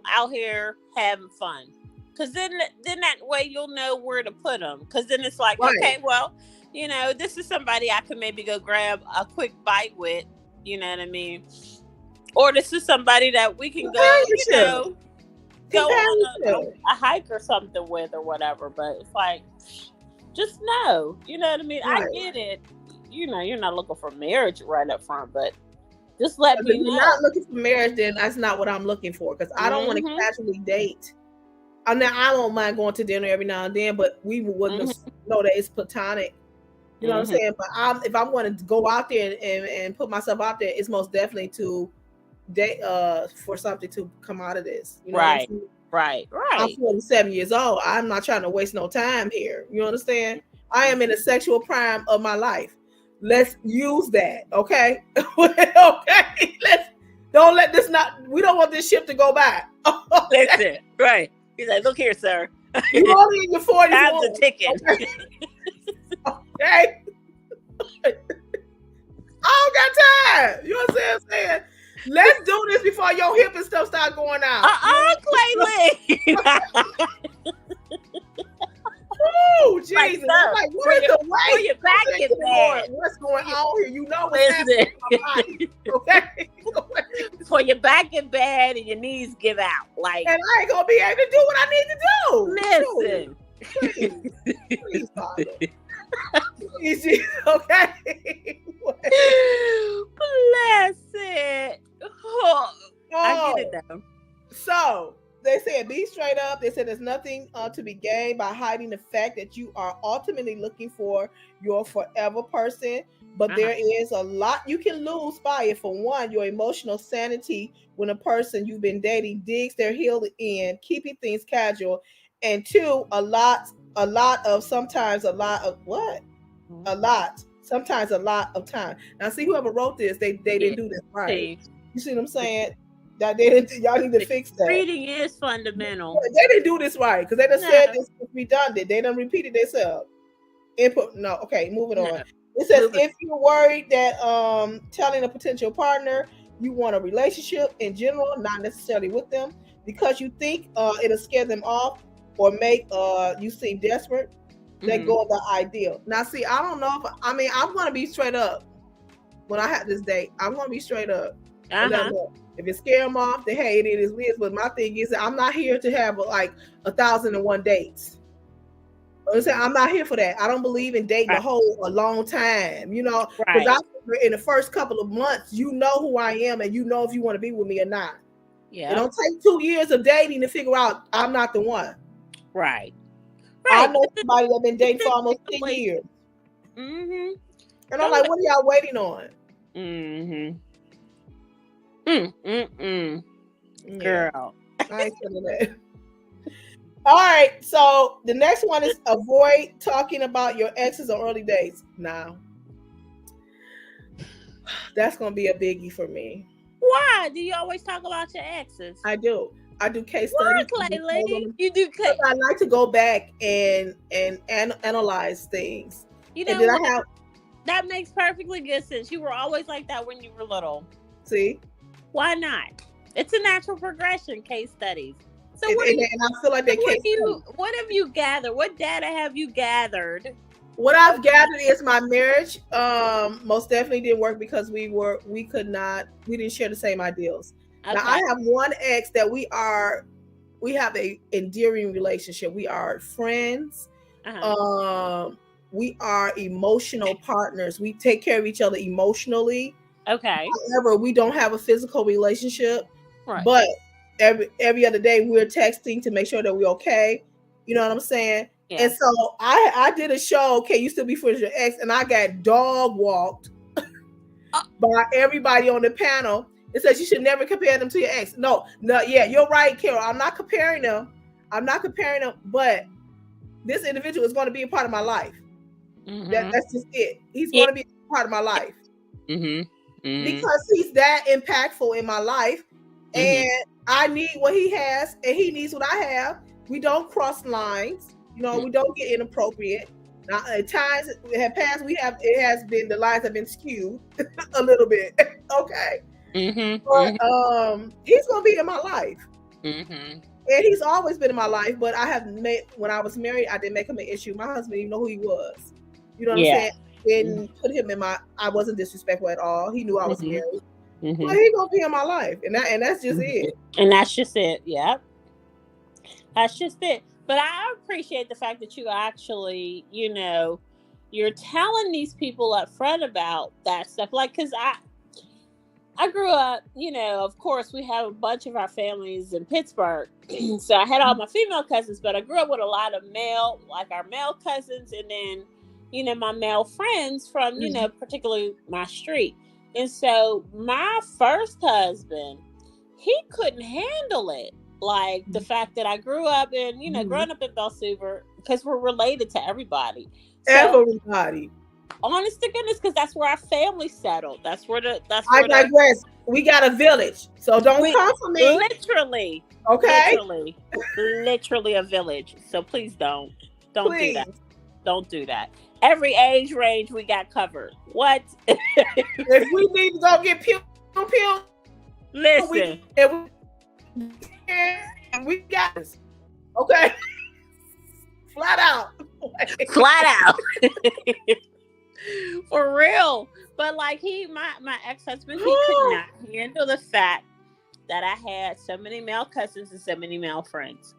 out here having fun? Because then that way you'll know where to put them. Because then it's like, Right. Okay, well, this is somebody I could maybe go grab a quick bite with. You know what I mean? Or this is somebody that we can go, go on a hike or something with, or whatever. But it's like, just know, you know what I mean? Right. I get it. You're not looking for marriage right up front, but just let me know. If you're not looking for marriage, then that's not what I'm looking for. Because I don't want to casually date. I don't mind going to dinner every now and then, but we wouldn't know that it's platonic. You know what I'm saying? But if I want to go out there and put myself out there, it's most definitely to date for something to come out of this. You know right. Right. I'm 47 years old. I'm not trying to waste no time here. You understand? I am in a sexual prime of my life. Let's use that, okay? Okay. Don't let this we don't want this ship to go by. Okay? That's it. Right. He's like, look here, sir. You're only in your 40s. Have the ticket. Okay. I don't got time. You know what I'm saying? Let's do this before your hip and stuff start going out. Clay. Oh, Jesus. Like, I'm like, what is the way? Your back is bad. What's going on here? You know what's happening in my body. Okay? For your back is bad and your knees give out. Like, and I ain't going to be able to do what I need to do. Listen. Please, Father. Easy, okay. Bless it. I get it though. So they said be straight up. They said there's nothing to be gained by hiding the fact that you are ultimately looking for your forever person. But there is a lot you can lose by it. For one, your emotional sanity when a person you've been dating digs their heel in, keeping things casual. And two, sometimes a lot of time. Now, see, whoever wrote this, they didn't do this right. You see what I'm saying? That y'all need to fix that. Reading is fundamental. They didn't do this right because they done said this was redundant. They done repeated themselves. Input. No, okay, moving on. It says if you're worried that telling a potential partner you want a relationship in general, not necessarily with them, because you think it'll scare them off or make you seem desperate, let go of the ideal. Now, see, I don't know I'm going to be straight up when I have this date. I'm going to be straight up. If it scare them off, then hey, it is weird. But my thing is that I'm not here to have like 1,001 dates. I'm not here for that. I don't believe in dating a long time, because in the first couple of months, you know who I am and you know if you want to be with me or not. Yeah. It don't take 2 years of dating to figure out I'm not the one. Right. I know somebody that's been dating for almost 10 years. And I'm like, what are y'all waiting on? Girl. I ain't feeling that. All right. So the next one is avoid talking about your exes or early dates. Now, that's going to be a biggie for me. Why? Do you always talk about your exes? I do case studies. You do case. I like to go back and analyze things. That makes perfectly good sense. You were always like that when you were little. See? Why not? It's a natural progression, case studies. So and I feel like what have you gathered? What data have you gathered? What I've gathered is my marriage most definitely didn't work because we didn't share the same ideals. Okay. Now I have one ex that we have a endearing relationship. We are friends. We are emotional partners. We take care of each other emotionally. Okay. However, we don't have a physical relationship. Right. But every other day we're texting to make sure that we're okay. You know what I'm saying? Yeah. And so I did a show, okay, you still be friends with your ex, and I got dog walked by everybody on the panel. It says you should never compare them to your ex. No, yeah, you're right, Carol. I'm not comparing them, but this individual is going to be a part of my life. That's just it. He's going to be part of my life. Mm-hmm. Because he's that impactful in my life, and I need what he has, and he needs what I have. We don't cross lines, we don't get inappropriate. Now, at times it have passed, it has been, the lines have been skewed a little bit. Okay. But he's gonna be in my life. And he's always been in my life, but when I was married, I didn't make him an issue. My husband didn't even know who he was. You know what I'm saying? Didn't put him I wasn't disrespectful at all. He knew I was married. But he's gonna be in my life. And that's just it. And that's just it. Yeah. That's just it. But I appreciate the fact that you actually, you're telling these people up front about that stuff. Like, cause I grew up, of course we have a bunch of our families in Pittsburgh. So I had all my female cousins, but I grew up with a lot of our male cousins, and then, my male friends from, particularly my street. And so my first husband, he couldn't handle it. Like the fact that I grew up in, growing up in Belsuver, because we're related to everybody. So, everybody. Honest to goodness, because that's where our family settled. I digress. We got a village, so don't come for me. Literally. Okay. Literally a village. So please don't Please. do that. Don't do that. Every age range we got covered. What? If we need to go get pew, listen. We got this. Okay. Flat out. For real. But like my ex-husband, he could not handle the fact that I had so many male cousins and so many male friends.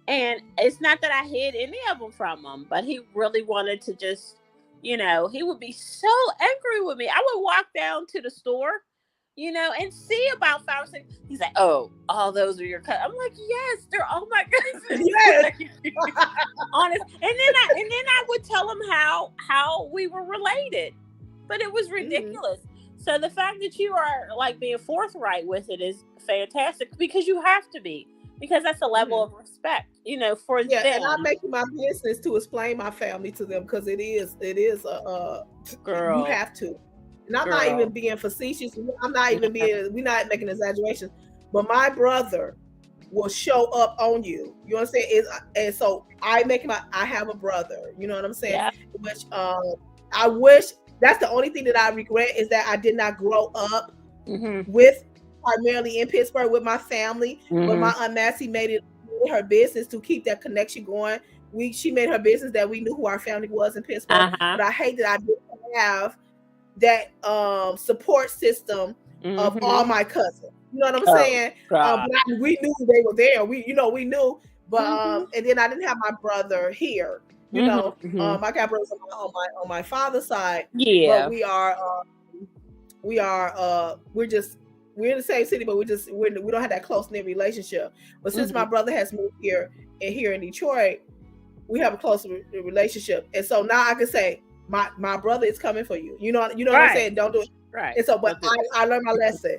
And it's not that I hid any of them from him, but he really wanted to just, he would be so angry with me. I would walk down to the store, and see about 5 or 6. He's like, "Oh, all those are your cousins." I'm like, "Yes, they're all my cousins." Yes. Honest. And then I would tell him how we were related, but it was ridiculous. So the fact that you are like being forthright with it is fantastic, because you have to be, because that's a level of respect, for them. And I'm making my business to explain my family to them, because it is a girl. You have to. And I'm not even being facetious. I'm not even we're not making exaggerations. But my brother will show up on you. You know what I'm saying? And so I have a brother. You know what I'm saying? Yeah. Which I wish, that's the only thing that I regret, is that I did not grow up with, primarily in Pittsburgh, with my family. But my Aunt Massey made it her business to keep that connection going. She made her business that we knew who our family was in Pittsburgh. But I hate that I didn't have that support system of all my cousins. You know what I'm saying? But we knew they were there. We knew. But and then I didn't have my brother here. I got brothers on my father's side. Yeah. But we're in the same city, but we don't have that close-knit relationship. But since my brother has moved here in Detroit, we have a close relationship. And so now I can say, my brother is coming for you. You know what I'm saying? Don't do it. Right. And so, but I learned my lesson.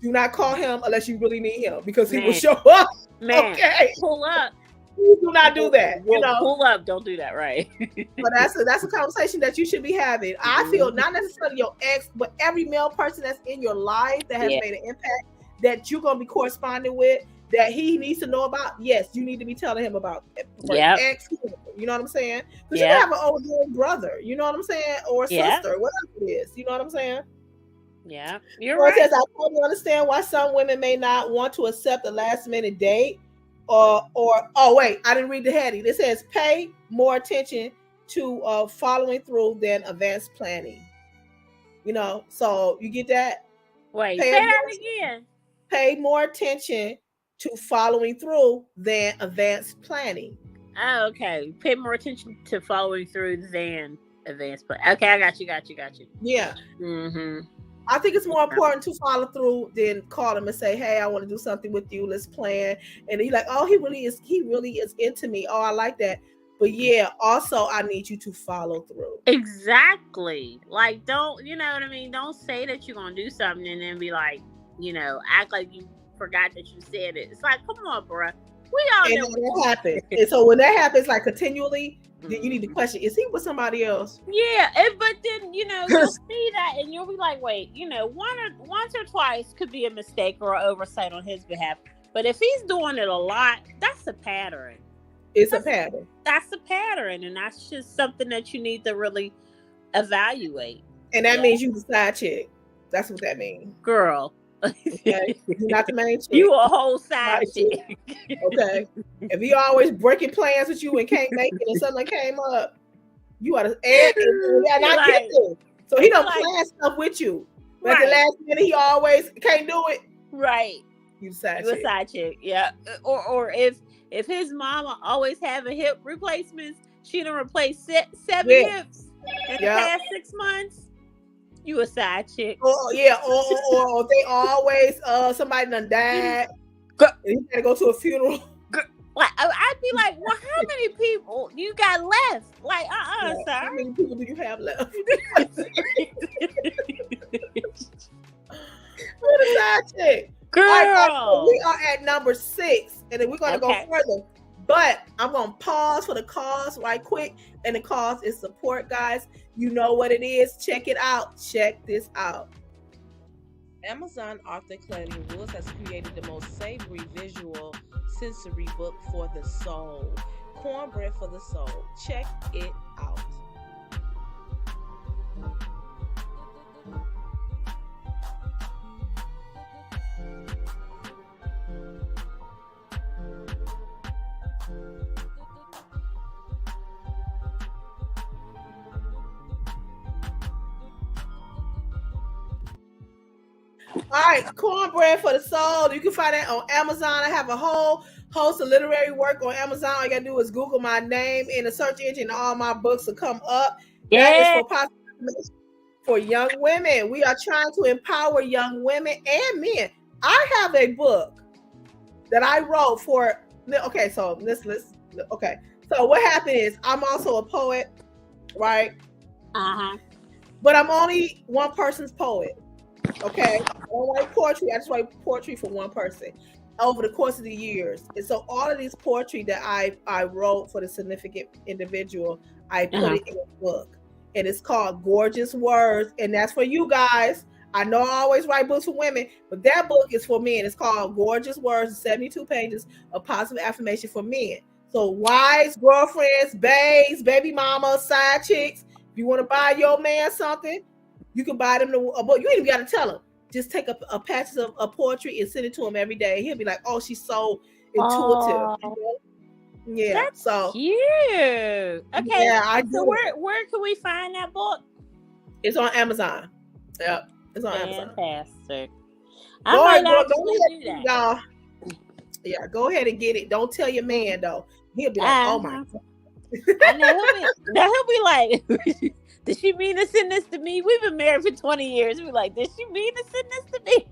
Do not call him unless you really need him, because he will show up. Okay. Pull up. You do not do that. Pull up. Don't do that. Right. But that's a conversation that you should be having. I feel not necessarily your ex, but every male person that's in your life that has made an impact, that you're going to be corresponding with, that he needs to know about. Yes, you need to be telling him about it. Ex, you know what I'm saying? Because you have an older brother, you know what I'm saying, or sister, whatever it is. You know what I'm saying? Yeah, you're right. It says, I totally understand why some women may not want to accept a last minute date, or oh wait, I didn't read the heading. It says pay more attention to following through than advanced planning. So you get that? Wait, say that again. Pay more attention to following through than advanced planning. Oh, okay. Pay more attention to following through than advanced planning. Okay, I got you. Yeah. I think it's more important to follow through than call him and say, "Hey, I want to do something with you. Let's plan." And he's like, "Oh, he really is into me. Oh, I like that." But also I need you to follow through. Exactly. Like, don't, you know what I mean? Don't say that you're gonna do something and then be like, act like you forgot that you said it. It's like, come on, bruh. We all And know that happens. And so when that happens, like continually, then you need to question: is he with somebody else? Yeah, but then you'll see that, and you'll be like, wait, once or twice could be a mistake or an oversight on his behalf. But if he's doing it a lot, that's a pattern. It's a pattern. That's a pattern, and that's just something that you need to really evaluate. And that means you the side chick. That's what that means, girl. Okay, you're not the main chick. You a whole side chick. Okay, if he always breaking plans with you and can't make it, and something came up, you are and I get this. So he don't plan stuff with you, but the last minute he always can't do it. Right. You side chick. Yeah. Or if his mama always having hip replacements, she done replaced 7 hips in the past 6 months. You a side chick. Or they always somebody done died. And you gotta go to a funeral. Like I'd be like, well, how many people you got left? Like, sir. How many people do you have left? What a side chick. Girl. Right, we are at number 6, and then we're gonna go further. But I'm gonna pause for the cause right quick, and the cause is support, guys. You know what it is. Check it out. Check this out. Amazon author Claudia Woods has created the most savory visual sensory book for the soul. Cornbread for the Soul. Check it out. All right, Cornbread for the Soul. You can find that on Amazon. I have a whole host of literary work on Amazon. All you gotta do is Google my name in the search engine, and all my books will come up. That is for young women. We are trying to empower young women and men. I have a book that I wrote for. Okay, so let's. Okay, so what happened is I'm also a poet, right? But I'm only one person's poet. Okay, I don't write poetry. I just write poetry for one person over the course of the years. And so all of these poetry that I wrote for the significant individual, I put it in a book. And it's called Gorgeous Words. And that's for you guys. I know I always write books for women, but that book is for men. It's called Gorgeous Words, 72 pages of positive affirmation for men. So wives, girlfriends, babes, baby mamas, side chicks, if you want to buy your man something, you can buy them a book. You ain't even got to tell him. Just take a patch of poetry and send it to him every day. He'll be like, "Oh, she's so intuitive." You know? Yeah, that's so cute. Okay, yeah, so where can we find that book? It's on Amazon. Yep, it's on Amazon. Fantastic. Go ahead, y'all. Yeah, go ahead and get it. Don't tell your man though. He'll be like, "Oh my God." I know he'll be like. Did she mean to send this to me? We've been married for 20 years. We're like, did she mean to send this to me?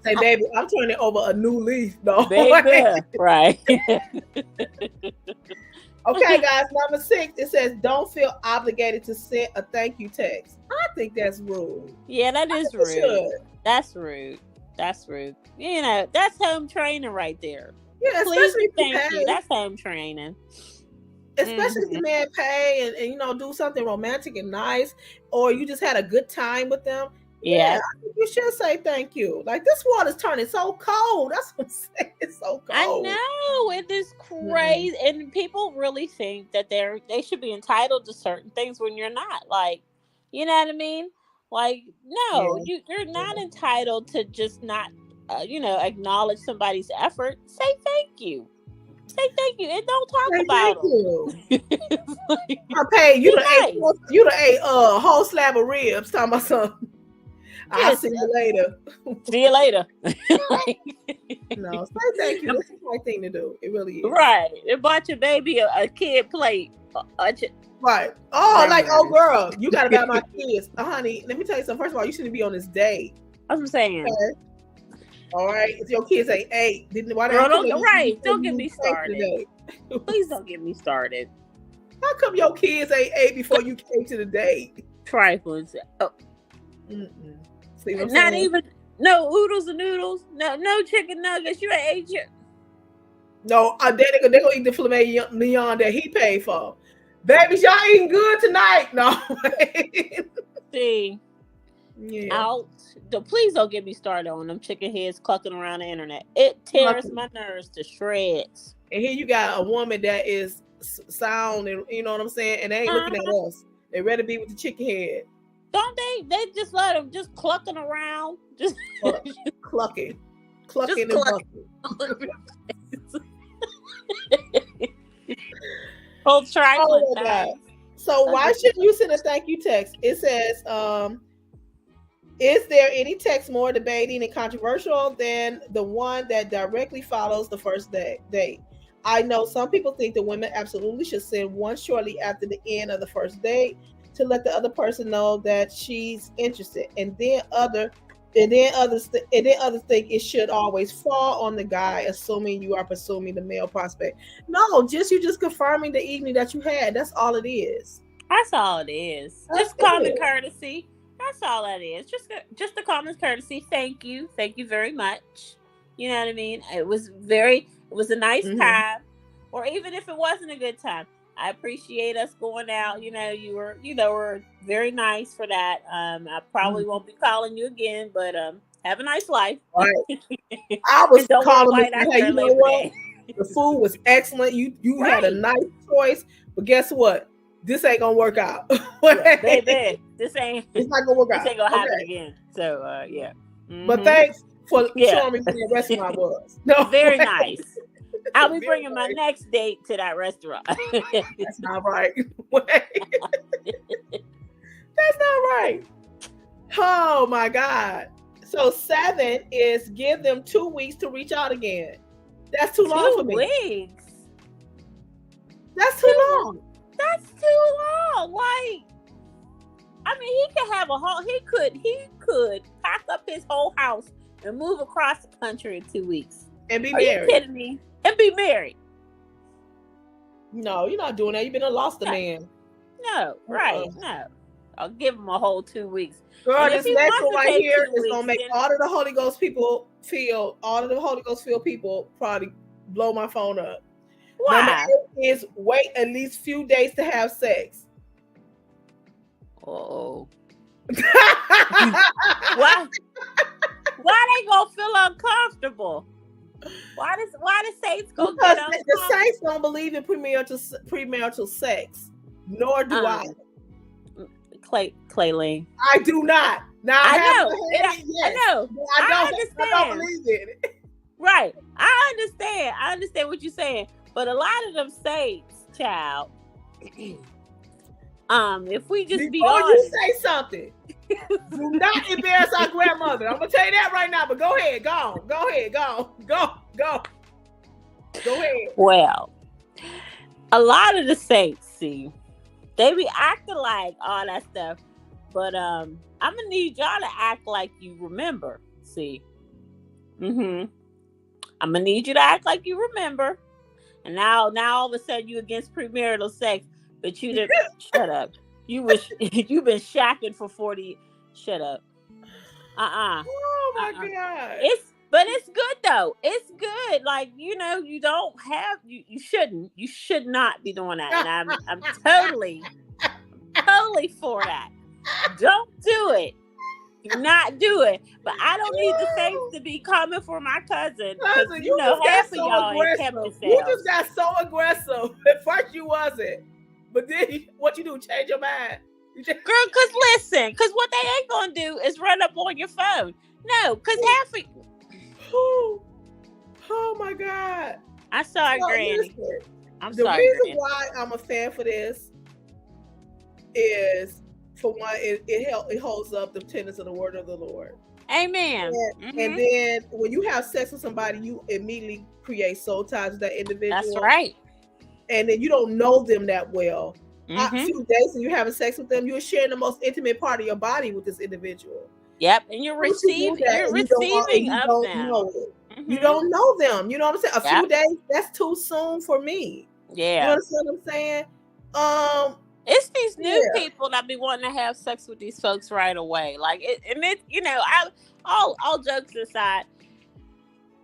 Say, baby, I'm turning over a new leaf, though. Baby. Right. Okay, guys, number 6, it says, don't feel obligated to send a thank you text. I think that's rude. Yeah, that is rude. That's rude. That's rude. That's home training right there. Yeah, please thank you. That's home training. Especially if the man pay and do something romantic and nice, or you just had a good time with them. Yeah, I think you should say thank you. Like, this water's turning so cold. That's what I'm saying. It's so cold. I know, it is crazy, and people really think that they should be entitled to certain things when you're not. Like, you know what I mean? Like, no, you're not entitled to just not, acknowledge somebody's effort. Say thank you. Say thank you and don't talk about them. I paid you to ate a whole slab of ribs. Talking about something. I'll see you later. See you later. No, say thank you. This is the right thing to do. It really is. Right. It bought your baby a kid plate. Right. Oh, like, oh girl, you gotta buy my kids. Honey, let me tell you something. First of all, you shouldn't be on this date. That's what I'm saying. Okay. All right, if your kids ain't 8, don't get me started. Please don't get me started. How come your kids ain't 8 before you came to the date? Trifles. Oh. See what I'm saying? Even no oodles and noodles. No chicken nuggets. You ain't ate No, they're gonna eat the filet mignon that he paid for. Babies, y'all eating good tonight? No. See, Yeah. please don't get me started on them chicken heads clucking around the internet. It tears my nerves to shreds. And here you got a woman that is sound, and you know what I'm saying, and they ain't looking at us. They ready to be with the chicken head. Don't they? They just let them just clucking around, just clucking just and clucking. Whole trifling Oh my God. So why shouldn't you send a thank you text? It says, is there any text more debating and controversial than the one that directly follows the first date? I know some people think the women absolutely should send one shortly after the end of the first date to let the other person know that she's interested, and then others think it should always fall on the guy, assuming you are pursuing the male prospect. No, you just confirming the evening that you had. That's all it is. That's all it is. Just common courtesy. That's all that is. Just a common courtesy. Thank you very much. You know what I mean? It was a nice time, or even if it wasn't a good time, I appreciate us going out. You know, you were very nice for that. I probably won't be calling you again, but have a nice life. Right. I was calling you. Hey, you know what? The food was excellent. You had a nice choice, but guess what? This ain't gonna work out. Baby, it's not gonna work out. This ain't gonna happen again. So yeah. But thanks for showing me where the restaurant was. No, very nice. I'll be bringing my next date to that restaurant. That's not right. That's not right. Oh my God. So 7 is give them 2 weeks to reach out again. That's too long for me. 2 weeks. That's too long. That's too long. Like, I mean, he could pack up his whole house and move across the country in 2 weeks. And be married. Are you kidding me? And be married. No, you're not doing that. You've been lost a man. No, right. No. I'll give him a whole 2 weeks. Girl, this next one right here is gonna make all of the Holy Ghost people people probably blow my phone up. Why? Number 8 is wait at least few days to have sex. Oh. Why they gonna feel uncomfortable? Why the saints go get uncomfortable? The saints don't believe in premarital sex, nor do I. Clayleen. I do not. Now I know. I don't believe in it. Right. I understand what you're saying. But a lot of them saints, child. If we just be honest. Before you say something, do not embarrass our grandmother. I'm gonna tell you that right now. But go ahead, go ahead. Well, a lot of the saints, see, they be acting like all that stuff, but I'm gonna need y'all to act like you remember. See, I'm gonna need you to act like you remember. And now all of a sudden you against premarital sex, but you didn't. Shut up. You've been shacking for 40. Shut up. Oh my God. It's good though. It's good. Like, you should not be doing that. And I'm totally for that. Don't do it. Do not do it. But I don't need the saints to be coming for my cousin. Because half of y'all ain't kept yourselves. You just got so aggressive. At first you wasn't. But then what you do? Change your mind. Girl, because what they ain't gonna do is run up on your phone. No, because half of oh my God. I'm sorry, Granny. The reason why I'm a fan for this is, for one, it holds up the tenets of the word of the Lord. Amen. And then when you have sex with somebody, you immediately create soul ties with that individual. That's right. And then you don't know them that well. A few days and you're having sex with them, you're sharing the most intimate part of your body with this individual. Yep, and you're receiving of them. You don't know them. You know what I'm saying? A few days, that's too soon for me. Yeah. You understand what I'm saying? It's these new people that be wanting to have sex with these folks right away. Like all jokes aside,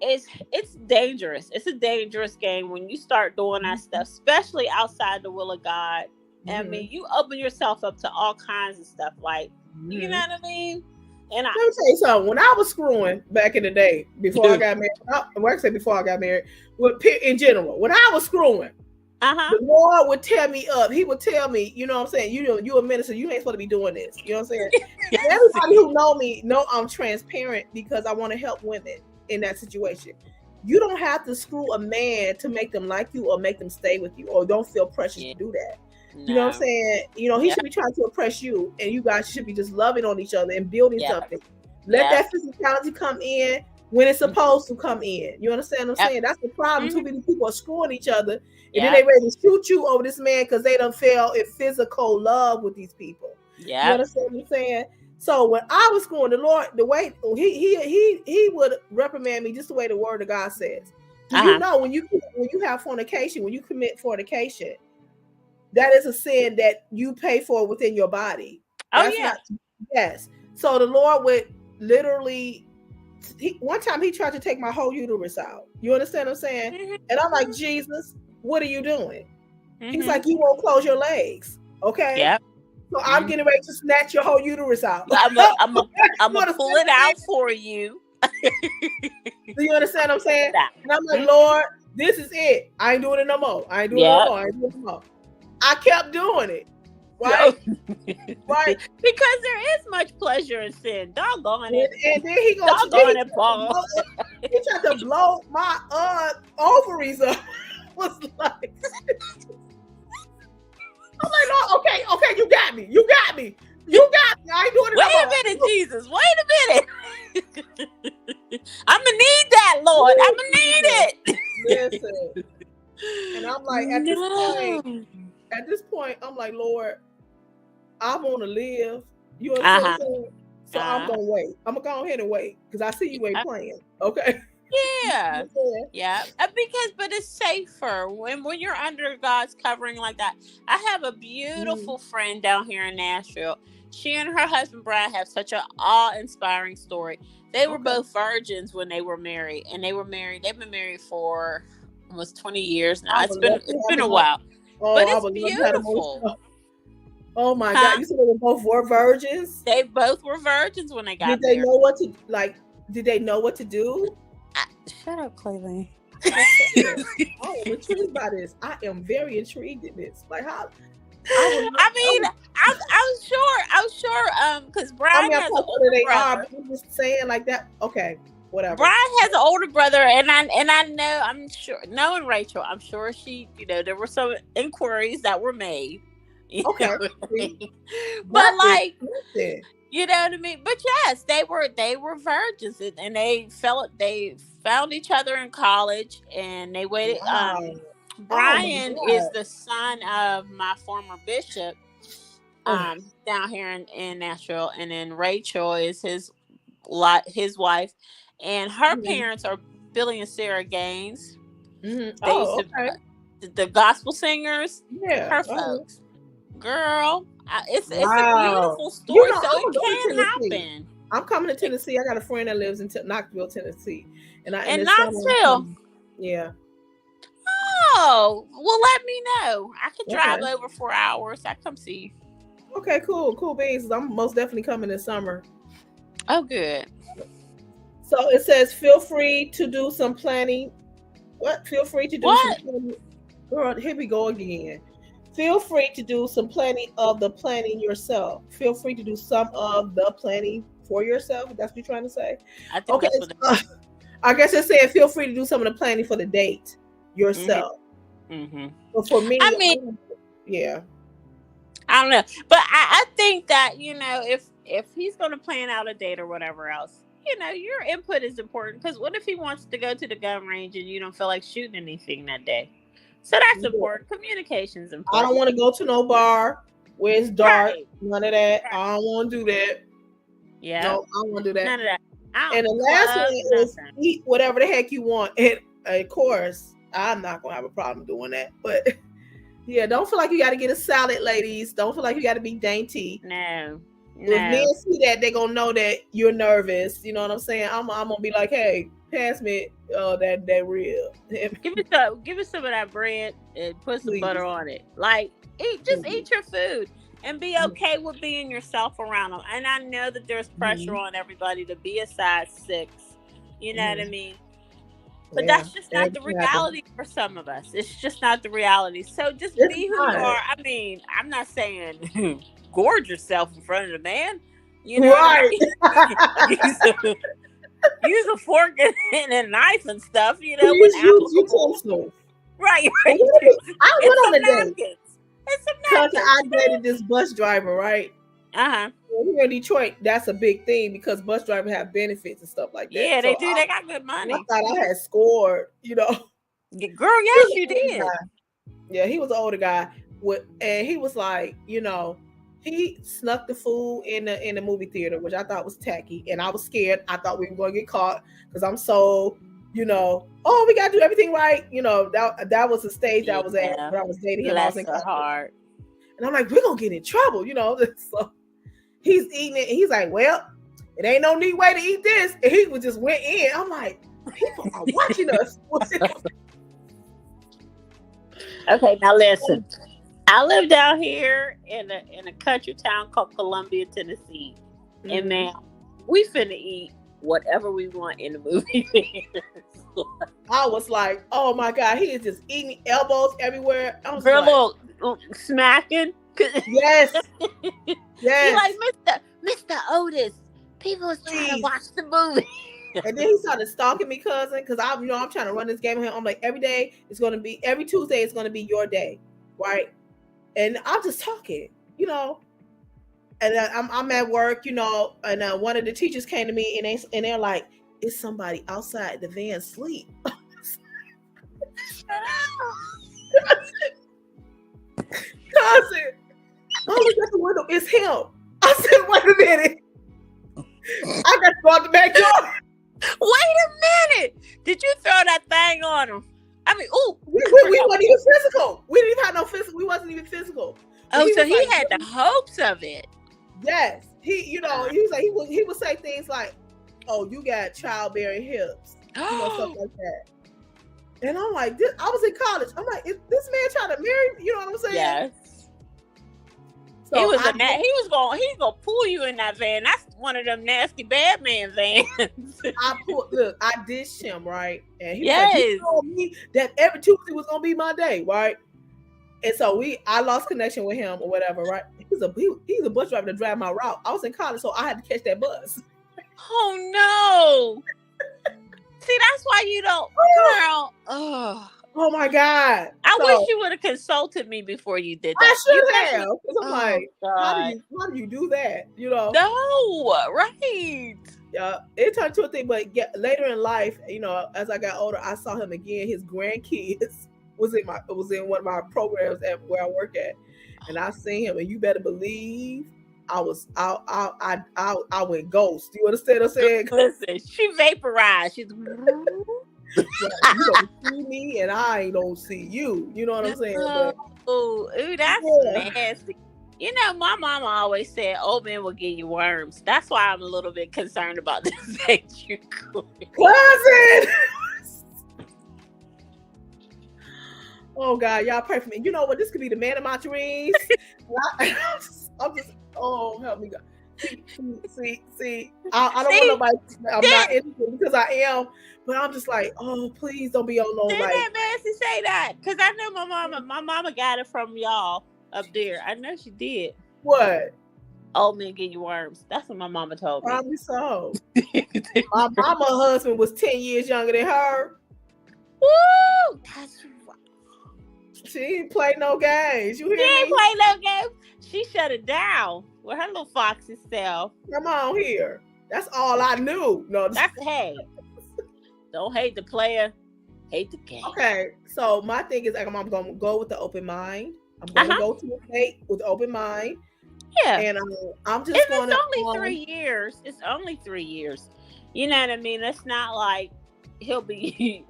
it's dangerous. It's a dangerous game when you start doing that stuff, especially outside the will of God. I mean, you open yourself up to all kinds of stuff, like you know what I mean. And let me tell you something. When I was screwing back in the day, before I got married, before I got married, in general, when I was screwing, the Lord would tear me up. He would tell me, you know what I'm saying? You a minister, you ain't supposed to be doing this. You know what I'm saying? Everybody who know me know I'm transparent because I want to help women in that situation. You don't have to screw a man to make them like you or make them stay with you or don't feel pressure to do that. No. You know what I'm saying? You know, he should be trying to oppress you, and you guys should be just loving on each other and building something. Let that physicality come in when it's supposed to come in. You understand what I'm saying? That's the problem. Too many people are screwing each other, and then they ready to shoot you over this man because they don't feel in physical love with these people. You understand what I'm saying? So when I was screwing, the Lord, the way he would reprimand me just the way the word of God says. You know, when you have fornication, when you commit fornication, that is a sin that you pay for within your body. Yes. So the Lord would literally, one time he tried to take my whole uterus out. You understand what I'm saying? And I'm like, Jesus, what are you doing? He's like, you won't close your legs. Okay. Yeah. So I'm getting ready to snatch your whole uterus out. I'm gonna pull it out for you. Do you understand what I'm saying? And I'm like, Lord, this is it. I ain't doing it no more. I ain't doing it no more. I kept doing it. Right? Right. Because there is much pleasure in sin. Doggone it. And then he gonna Paul. He tried to blow my ovaries up. Was like I'm like, Lord, okay, you got me. I ain't doing it no more. Wait a minute, Jesus. Wait a minute. I'm gonna need that, Lord. I'm gonna need it. Listen. And I'm like, at this point, I'm like, Lord, I want to live. You understand what I'm saying? So I'm going to wait. I'm going to go ahead and wait because I see you ain't playing. Okay? Yeah. But it's safer when you're under God's covering like that. I have a beautiful friend down here in Nashville. She and her husband, Brian, have such an awe-inspiring story. They were both virgins when they were married. And they've been married for almost 20 years now. It's been a while. But it's beautiful. Oh my God! You said they both were virgins. They both were virgins when they got married. Did they know what to like? Did they know what to do? Shut up, Clayton. I'm intrigued by this. I am very intrigued in this. Like how? I was sure. Because Brian has an older brother. I'm just saying like that. Okay. Whatever. Brian has an older brother, and I know, I'm sure, knowing Rachel, I'm sure she, there were some inquiries that were made. Okay. But like, you know what I mean? But yes, they were virgins, and they found each other in college, and they waited. Wow. Brian is the son of my former bishop down here in Nashville, and then Rachel is his wife. And her parents are Billy and Sarah Gaines. The gospel singers. Yeah. Her folks. Girl, it's a beautiful story. So it can happen. I'm coming to Tennessee. I got a friend that lives in Knoxville, Tennessee. And Knoxville. Yeah. Oh, well, let me know. I could drive over 4 hours. I come see you. Okay, cool beans. I'm most definitely coming this summer. Oh, good. So it says, feel free to do some planning. What? Feel free to do some planning. Girl, here we go again. Feel free to do some planning of the planning yourself. Feel free to do some of the planning for yourself. That's what you're trying to say? I think that's what I guess it said feel free to do some of the planning for the date yourself. But for me, I mean, yeah. I don't know. But I think that, if he's going to plan out a date or whatever else, your input is important, because what if he wants to go to the gun range and you don't feel like shooting anything that day? So that's important. Communication's important. I don't want to go to no bar where it's dark. Right. None of that. Right. I don't want to do that. Yeah. No, I don't want to do that. None of that. And the last one is eat whatever the heck you want. And of course, I'm not going to have a problem doing that. But yeah, don't feel like you got to get a salad, ladies. Don't feel like you got to be dainty. No. If men see that, they're gonna know that you're nervous. You know what I'm saying? I'm gonna be like, hey, pass me that rib. Give me some of that bread and put some butter on it. Like, eat your food and be okay with being yourself around them. And I know that there's pressure on everybody to be a size 6. You know what I mean? But that's just not the reality for some of us. It's just not the reality. So just be who you are. I mean, I'm not saying gorge yourself in front of the man. You know, right? Use a fork and a knife and stuff. You know, utensils. Right. I went on a date. It's some napkins. I dated this bus driver, right? Here in Detroit, that's a big thing because bus drivers have benefits and stuff like that. Yeah, they do. They got good money. I thought I had scored, you know. Girl, yes, you did. Yeah, he was an older guy, and he was like, you know, he snuck the food in the movie theater, which I thought was tacky, and I was scared. I thought we were going to get caught because I'm so, you know, oh, we got to do everything right. You know, that was the stage I was at when I was dating him. I was in college. And I'm like, we're going to get in trouble, you know. So he's eating it, and he's like, well, it ain't no neat way to eat this. And he just went in. I'm like, people are watching us. Okay, now listen. I live down here in a country town called Columbia, Tennessee. And now we finna eat whatever we want in the movie theater. I was like, oh my God, he is just eating elbows everywhere. I was little smacking. Yes. Yes. He's like, Mr. Otis, people is trying to watch the movie. And then he started stalking me, cousin, because I'm trying to run this game with him. I'm like, every Tuesday it's gonna be your day, right? And I'm just talking, you know. And I'm at work, you know, and one of the teachers came to me and they're like, "Is somebody outside the van asleep?" Cousin, I look at the window. It's him. I said, "Wait a minute. I got to go out the back door." Wait a minute! Did you throw that thing on him? I mean, we weren't even physical. We didn't even have no physical. We wasn't even physical. Oh, so he had the hopes of it. Yes, he was like he would say things like, "Oh, you got childbearing hips," you know, stuff like that. And I'm like, I was in college. I'm like, is this man trying to marry me? You know what I'm saying? Yes. So he was gonna pull you in that van. That's one of them nasty bad man vans. I dished him, right? And he was like, he told me that every Tuesday was gonna be my day, right? And so I lost connection with him or whatever, right? He's a bus driver to drive my route. I was in college, so I had to catch that bus. Oh no. See, that's why you don't, girl. Oh my God. I wish you would have consulted me before you did that. I should have. Because I'm like, how do you do that? You know? No, right. Yeah, it turned to a thing, but later in life, you know, as I got older, I saw him again. His grandkids was in one of my programs at where I work at. And I seen him, and you better believe I went ghost. You understand what I'm saying? Listen, she vaporized. She's you don't see me and I don't see you. You know what I'm saying? Ooh, that's nasty. You know, my mama always said old men will give you worms. That's why I'm a little bit concerned about this age you're going. Cousin! Oh God, y'all pray for me. You know what? This could be the man of my dreams. I'm just, oh, help me God. See, I don't want nobody. I'm not interested because I am, but I'm just like, oh, please don't be on no. Didn't that Nancy say that? Because I know my mama got it from y'all up there. I know she did. What? Old men give you worms. That's what my mama told me. Probably so. My mama husband was 10 years younger than her. Woo! That's right. She didn't play no games. You hear me? She didn't play no games. She shut it down with her little foxy self. Come on here. That's all I knew. No, hey. Don't hate the player, hate the game. Okay, so my thing is, I'm going to go with the open mind. I'm going to go to a date with the open mind. Yeah, and I'm just going to. It's only 3 years. It's only 3 years. You know what I mean? It's not like he'll be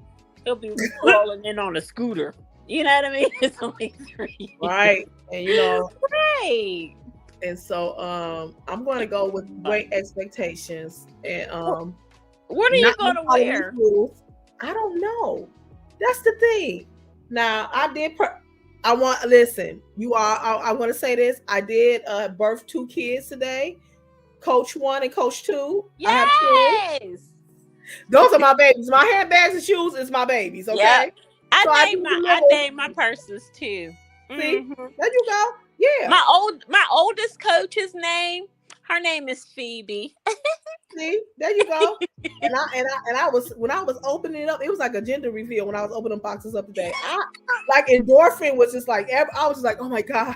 rolling in on a scooter. You know what I mean? It's only 3 years. Right, and you know, right. And so I'm going to go with Great Expectations. And what are you going to wear? I don't know. That's the thing. Now I want to say this. I did birth 2 kids today. Coach 1 and Coach 2. Yes. I have 2. Those are my babies. My handbags and shoes is my babies. Okay. Yep. I named my purses too. See, there you go. Yeah. My oldest coach's name, her name is Phoebe. See, there you go. and I was, when I was opening it up, it was like a gender reveal when I was opening boxes up today. Like endorphin was just like, I was just like, oh my God.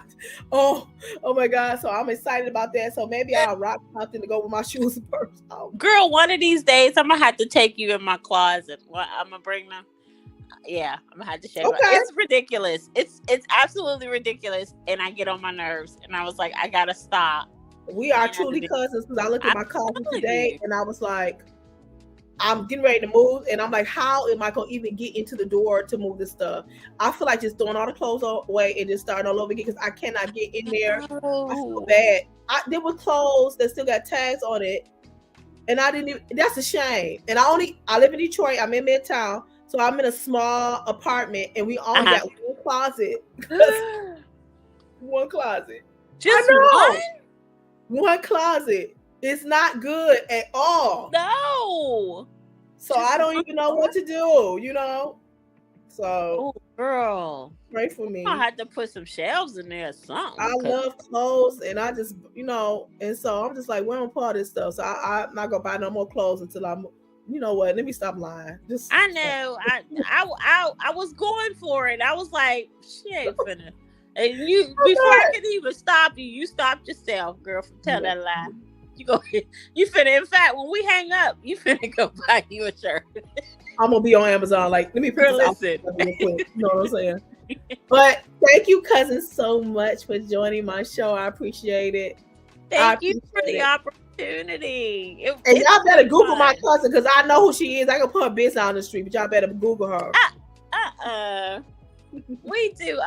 Oh my God. So I'm excited about that. So maybe I'll rock something to go with my shoes and purse. Girl, one of these days I'm gonna have to take you in my closet. I'm gonna bring them. Yeah, I'm gonna have to show you. It's ridiculous. It's absolutely ridiculous, and I get on my nerves. And I was like, I gotta stop. We are truly cousins, because I looked at my cousin today and I was like, I'm getting ready to move, and I'm like, how am I gonna even get into the door to move this stuff? I feel like just throwing all the clothes away and just starting all over again, because I cannot get in there. I feel bad. There were clothes that still got tags on it, and I didn't even. That's a shame. And I live in Detroit. I'm in Midtown. So I'm in a small apartment, and we only got one closet. One closet. Just one closet. It's not good at all. No. So I don't even know what to do, So, girl, pray for me. I had to put some shelves in there or something. I love clothes, and I just, and so I'm just like, where am I put all this stuff? So I'm not gonna buy no more clothes until I'm. You know what? Let me stop lying. I know. I was going for it. I was like, shit, finna. And before I could even stop you, you stopped yourself, girl, from telling that lie. You finna. In fact, when we hang up, you finna go buy you a shirt. I'm gonna be on Amazon. Like, let me put this out real quick. You know what I'm saying? But thank you, cousin, so much for joining my show. I appreciate it. Thank you for the opportunity. And y'all better Google my cousin, because I know who she is. I can put her business out on the street, but y'all better Google her. We do,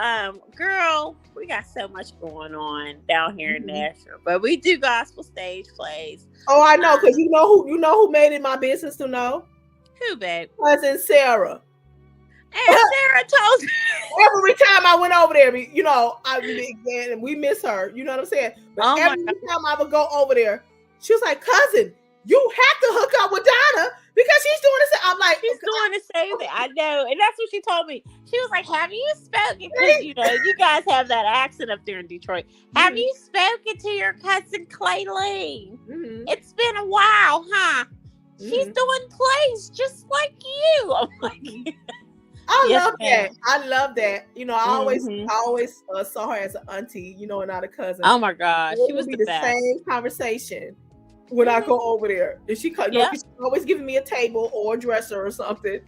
girl. We got so much going on down here in Nashville, but we do gospel stage plays. Oh, I know, because you know who made it my business to know. Who, babe? Cousin Sarah. And Sarah told me every time I went over there, we miss her. You know what I'm saying? But every time I would go over there, she was like, "Cousin, you have to hook up with Donna because she's doing this." I'm like, she's doing the same thing. I know, and that's what she told me. She was like, "Have you spoken?" Because you guys have that accent up there in Detroit. Have you spoken to your cousin Clayleen? It's been a while, huh? She's doing plays just like you. I'm like. I love that. I always saw her as an auntie, and not a cousin. Oh my gosh, she was the best. Same conversation when I go over there. And she's always giving me a table or a dresser or something,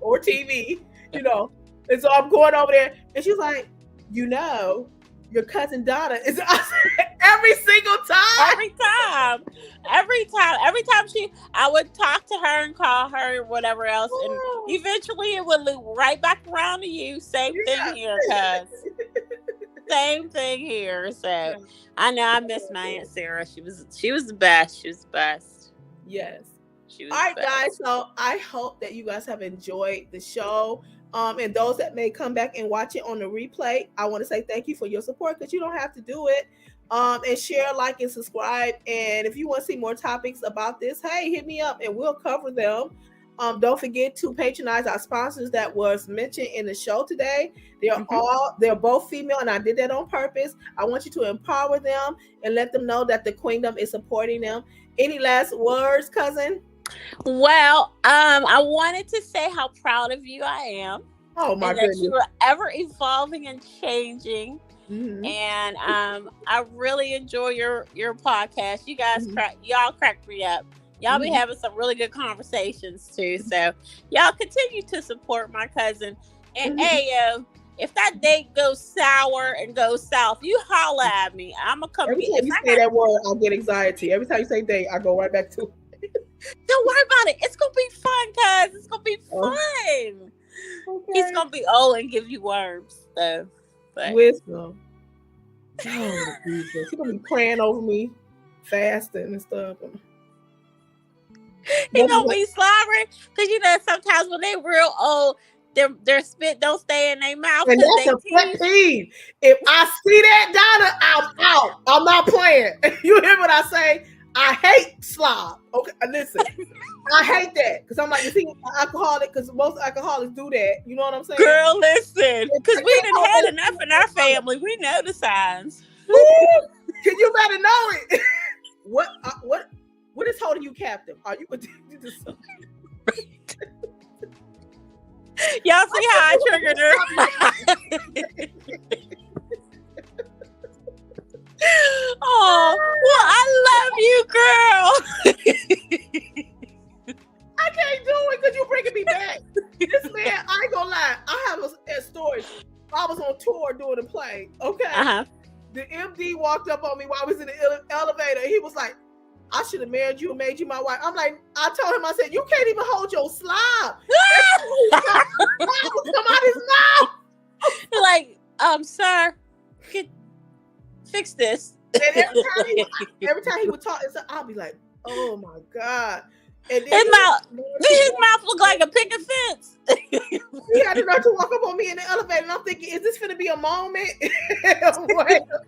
or TV, And so I'm going over there, and she's like, your cousin Donna is every single time. Every time I would talk to her and call her or whatever else, and eventually it would loop right back around to you. Same thing here, cuz. Same thing here. So I know I miss my Aunt Sarah. She was the best. She was the best. Yes. All right, guys. So I hope that you guys have enjoyed the show. And those that may come back and watch it on the replay, I want to say thank you for your support, because you don't have to do it. And share, like, and subscribe. And if you want to see more topics about this, hey, hit me up and we'll cover them. Don't forget to patronize our sponsors that was mentioned in the show today. They're both female, and I did that on purpose. I want you to empower them and let them know that the Queendom is supporting them. Any last words, cousin? Well, I wanted to say how proud of you I am. Oh my goodness. That you are ever evolving and changing. And I really enjoy your podcast. You guys y'all crack me up. Y'all be having some really good conversations too. So y'all continue to support my cousin. And if that date goes sour and goes south, you holla at me. I'm gonna come. Every time you say that word, I'll get anxiety. Every time you say date, I go right back to it. Don't worry about it. It's gonna be fun, cuz. It's gonna be fun. Okay. He's gonna be old and give you worms, though. But wisdom. Oh, Jesus. He gonna be praying over me, fasting and stuff. He gonna be slobbering because you know sometimes when they real old, their spit don't stay in their mouth. And that's a pet peeve. If I see that, Donna, I'm out. I'm not playing. You hear what I say? I hate slob. Okay, listen. I hate that because I'm like, you see, alcoholic, because most alcoholics do that. You know what I'm saying? Girl, listen, because we done had enough in our family. We know the signs. You better know it. What is holding you captive? Are you addicted to something? Y'all see how I triggered her? Oh, well, I love you, girl. I can't do it because you're bringing me back. This man, I ain't gonna lie. I have a story. I was on tour doing a play. Okay. Uh-huh. The MD walked up on me while I was in the elevator. He was like, I should have married you and made you my wife. I'm like, I told him, I said, you can't even hold your slob. Come out his mouth. Like, sir, fix this. And every time he would talk, I'll be like, oh my God. And then his mouth look like a picket fence. He had the nerve to walk up on me in the elevator, and I'm thinking, is this finna be a moment? Wait a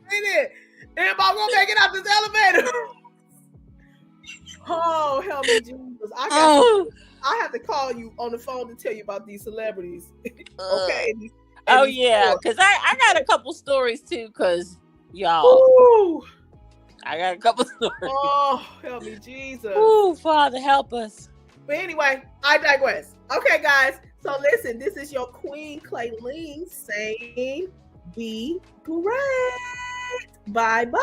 minute. Everybody gonna make it out this elevator. Oh, help me, Jesus. I have to call you on the phone to tell you about these celebrities. Okay. Yeah, because I got a couple stories too, because y'all. Ooh. I got a couple stories. Oh, help me, Jesus. Oh, Father, help us. But anyway, I digress. Okay, guys. So listen, this is your Queen Clayleen saying be great. Bye-bye.